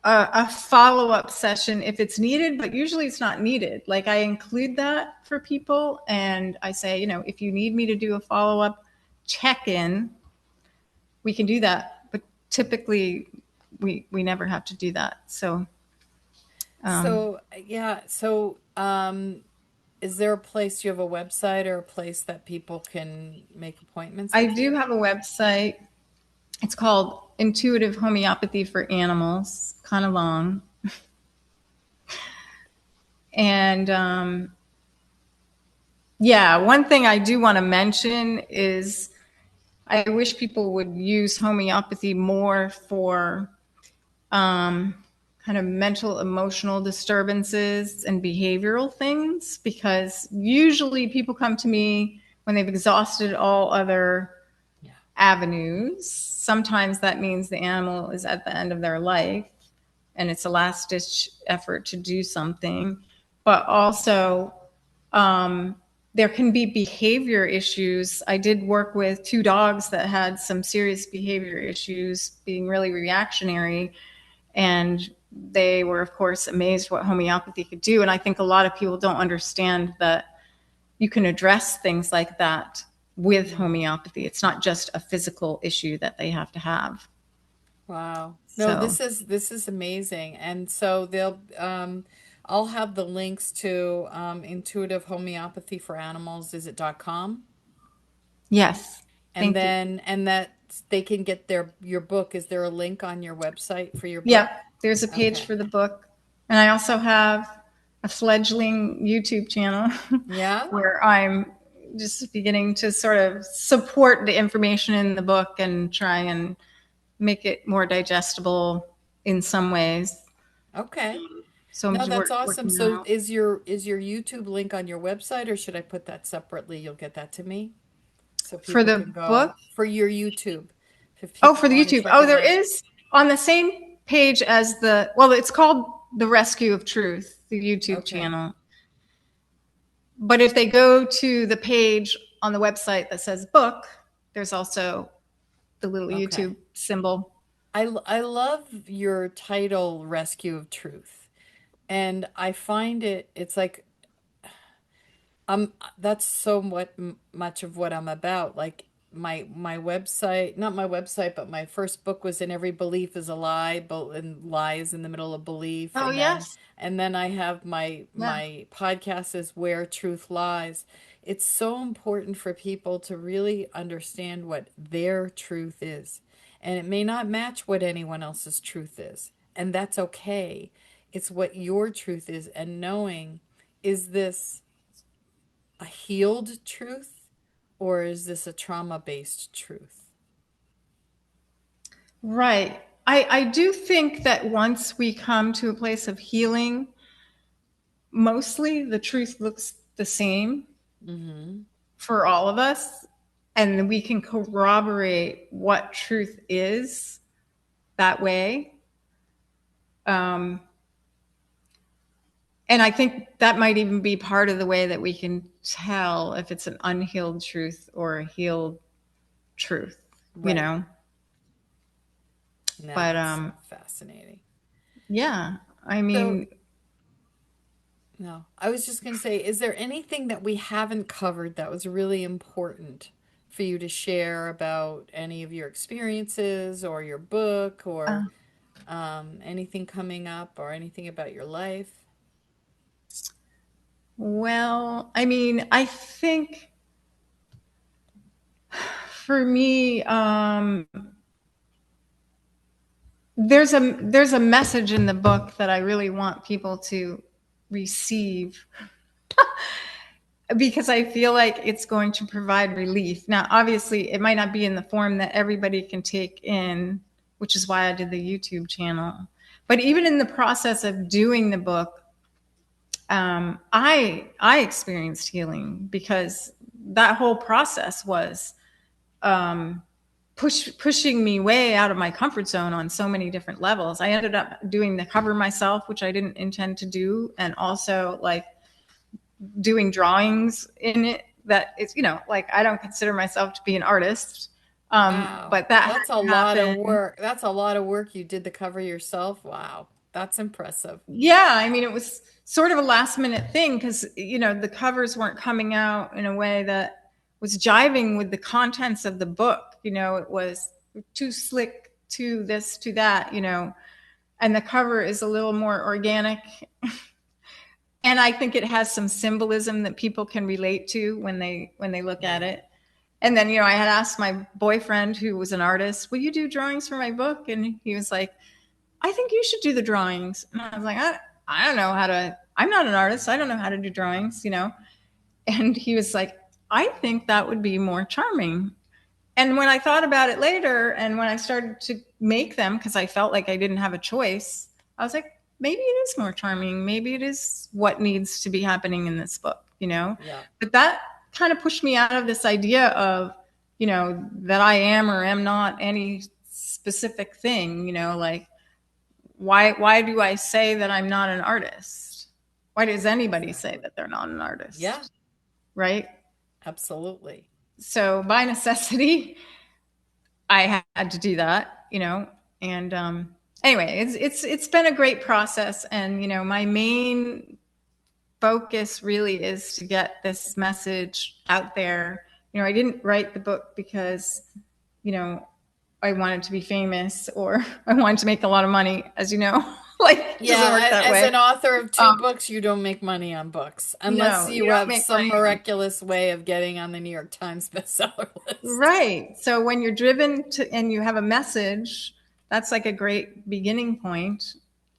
Speaker 2: a follow up session if it's needed, but usually it's not needed. Like I include that for people and I say, if you need me to do a follow up check in, we can do that. But typically, we never have to do that. So um,
Speaker 1: So, yeah, so is there a place, do you have a website or a place that people can make appointments
Speaker 2: I
Speaker 1: with
Speaker 2: do
Speaker 1: you?
Speaker 2: have a website. It's called Intuitive Homeopathy for Animals, kind of long. And yeah, one thing I do want to mention is I wish people would use homeopathy more for um, kind of mental, emotional disturbances and behavioral things, because usually people come to me when they've exhausted all other
Speaker 1: Yeah.
Speaker 2: avenues. Sometimes that means the animal is at the end of their life and it's a last ditch effort to do something. But also, there can be behavior issues. I did work with 2 dogs that had some serious behavior issues, being really reactionary, and they were, of course, amazed what homeopathy could do. And I think a lot of people don't understand that you can address things like that with
Speaker 1: Mm.
Speaker 2: homeopathy. It's not just a physical issue that they have to have.
Speaker 1: Wow. No,
Speaker 2: So,
Speaker 1: this is amazing. And so they'll I'll have the links to Intuitive Homeopathy for Animals, is it .com?
Speaker 2: yes,
Speaker 1: And
Speaker 2: thank you.
Speaker 1: then and that they can get their your book. Is there a link on your website for your
Speaker 2: Yeah,
Speaker 1: book?
Speaker 2: there's a page
Speaker 1: Okay.
Speaker 2: for the book. And I also have a fledgling YouTube channel
Speaker 1: Yeah?
Speaker 2: where I'm just beginning to sort of support the information in the book and try and make it more digestible in some ways.
Speaker 1: Okay.
Speaker 2: So I'm
Speaker 1: No,
Speaker 2: just
Speaker 1: that's awesome.
Speaker 2: working
Speaker 1: So
Speaker 2: out.
Speaker 1: is your YouTube link on your website, or should I put that separately? You'll get that to me so
Speaker 2: For
Speaker 1: people
Speaker 2: the
Speaker 1: can go
Speaker 2: book,
Speaker 1: for your YouTube. If
Speaker 2: oh,
Speaker 1: people
Speaker 2: for the
Speaker 1: want to
Speaker 2: YouTube.
Speaker 1: check
Speaker 2: Oh,
Speaker 1: it
Speaker 2: there
Speaker 1: out.
Speaker 2: is on the same page as well, it's called The Rescue of Truth, the YouTube
Speaker 1: Okay.
Speaker 2: channel. But if they go to the page on the website that says book, there's also the little
Speaker 1: Okay.
Speaker 2: YouTube symbol.
Speaker 1: I love your title, Rescue of Truth. And I find it's like that's so much of what I'm about. Like my website, not my website, but my first book was In Every Belief is a Lie, but and lies in the middle of belief.
Speaker 2: Oh, yes.
Speaker 1: And then I have
Speaker 2: Yeah.
Speaker 1: my podcast is Where Truth Lies. It's so important for people to really understand what their truth is. And it may not match what anyone else's truth is. And that's okay. It's what your truth is, and knowing, is this a healed truth, or is this a trauma-based truth?
Speaker 2: Right. I do think that once we come to a place of healing, mostly the truth looks the same
Speaker 1: Mm-hmm.
Speaker 2: for all of us. And we can corroborate what truth is that way. Um, and I think that might even be part of the way that we can tell if it's an unhealed truth or a healed truth, you
Speaker 1: Right.
Speaker 2: know?
Speaker 1: No,
Speaker 2: But
Speaker 1: that's so fascinating.
Speaker 2: yeah, I
Speaker 1: So,
Speaker 2: mean,
Speaker 1: no, I was just going to say, is there anything that we haven't covered that was really important for you to share about any of your experiences or your book,
Speaker 2: uh,
Speaker 1: or anything coming up, or anything about your life?
Speaker 2: well, I mean, I think for me, there's a message in the book that I really want people to receive because I feel like it's going to provide relief. Now, obviously, it might not be in the form that everybody can take in, which is why I did the YouTube channel. But even in the process of doing the book, I experienced healing because that whole process was pushing me way out of my comfort zone on so many different levels. I ended up doing the cover myself, which I didn't intend to do, and also like doing drawings in it. That is, like I don't consider myself to be an artist,
Speaker 1: Wow.
Speaker 2: but that had
Speaker 1: That's a
Speaker 2: to
Speaker 1: lot of
Speaker 2: happen.
Speaker 1: work. That's a lot of work. You did the cover yourself. Wow. That's impressive.
Speaker 2: Yeah, I mean, it was sort of a last minute thing because the covers weren't coming out in a way that was jiving with the contents of the book. It was too slick, too this, to that. And the cover is a little more organic. And I think it has some symbolism that people can relate to when they look at
Speaker 1: Yeah.
Speaker 2: it. And then, I had asked my boyfriend, who was an artist, will you do drawings for my book? And he was like, I think you should do the drawings. And I was like, I don't know how to, I'm not an artist. I don't know how to do drawings. And he was like, I think that would be more charming. And when I thought about it later and when I started to make them, because I felt like I didn't have a choice, I was like, maybe it is more charming. Maybe it is what needs to be happening in this book.
Speaker 1: Yeah.
Speaker 2: But that kind of pushed me out of this idea of, that I am or am not any specific thing, like why do I say that I'm not an artist? Why does anybody say
Speaker 1: Exactly.
Speaker 2: that they're not an
Speaker 1: Yeah.
Speaker 2: artist? right?
Speaker 1: Absolutely.
Speaker 2: So by necessity, I had to do that, and anyway, it's been a great process, and my main focus really is to get this message out there. I didn't write the book because you know I wanted to be famous or I wanted to make a lot of money, as you know. Like, it doesn't work
Speaker 1: Yeah,
Speaker 2: that
Speaker 1: as
Speaker 2: way.
Speaker 1: an author of two
Speaker 2: Um,
Speaker 1: books, you don't make money on books unless
Speaker 2: no, you
Speaker 1: you
Speaker 2: don't
Speaker 1: have
Speaker 2: make
Speaker 1: some
Speaker 2: money on.
Speaker 1: miraculous way of getting on the New York Times bestseller list.
Speaker 2: Right. So when you're driven to and you have a message, that's like a great beginning point.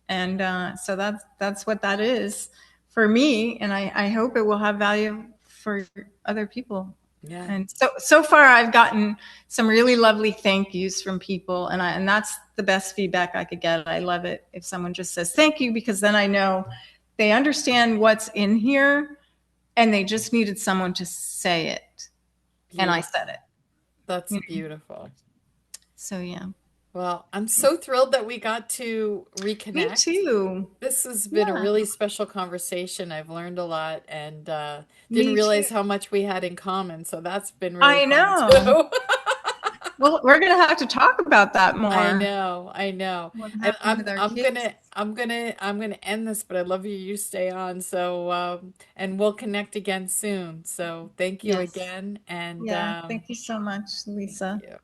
Speaker 2: And so that's what that is for me. And I hope it will have value for other people.
Speaker 1: Yeah.
Speaker 2: And so far I've gotten some really lovely thank yous from people, and that's the best feedback I could get. I love it if someone just says thank you, because then I know they understand what's in here and they just needed someone to say it. And I said
Speaker 1: Beautiful.
Speaker 2: it.
Speaker 1: That's
Speaker 2: You know?
Speaker 1: beautiful.
Speaker 2: So yeah.
Speaker 1: Well, I'm so thrilled that we got to
Speaker 2: Me
Speaker 1: reconnect.
Speaker 2: too.
Speaker 1: This has been a
Speaker 2: Yeah.
Speaker 1: really special conversation. I've learned a lot and didn't
Speaker 2: Me too.
Speaker 1: realize how much we had in common. So that's been really
Speaker 2: I
Speaker 1: fun
Speaker 2: know.
Speaker 1: too.
Speaker 2: Well, we're going to have to talk about that
Speaker 1: I
Speaker 2: more.
Speaker 1: know, I know.
Speaker 2: What
Speaker 1: And
Speaker 2: happened with our kids?
Speaker 1: I'm gonna end this, but I'd love you to stay on. So and we'll connect again soon. So thank you
Speaker 2: Yes.
Speaker 1: again and
Speaker 2: Yeah. Thank you so much,
Speaker 1: thank
Speaker 2: Lisa.
Speaker 1: you.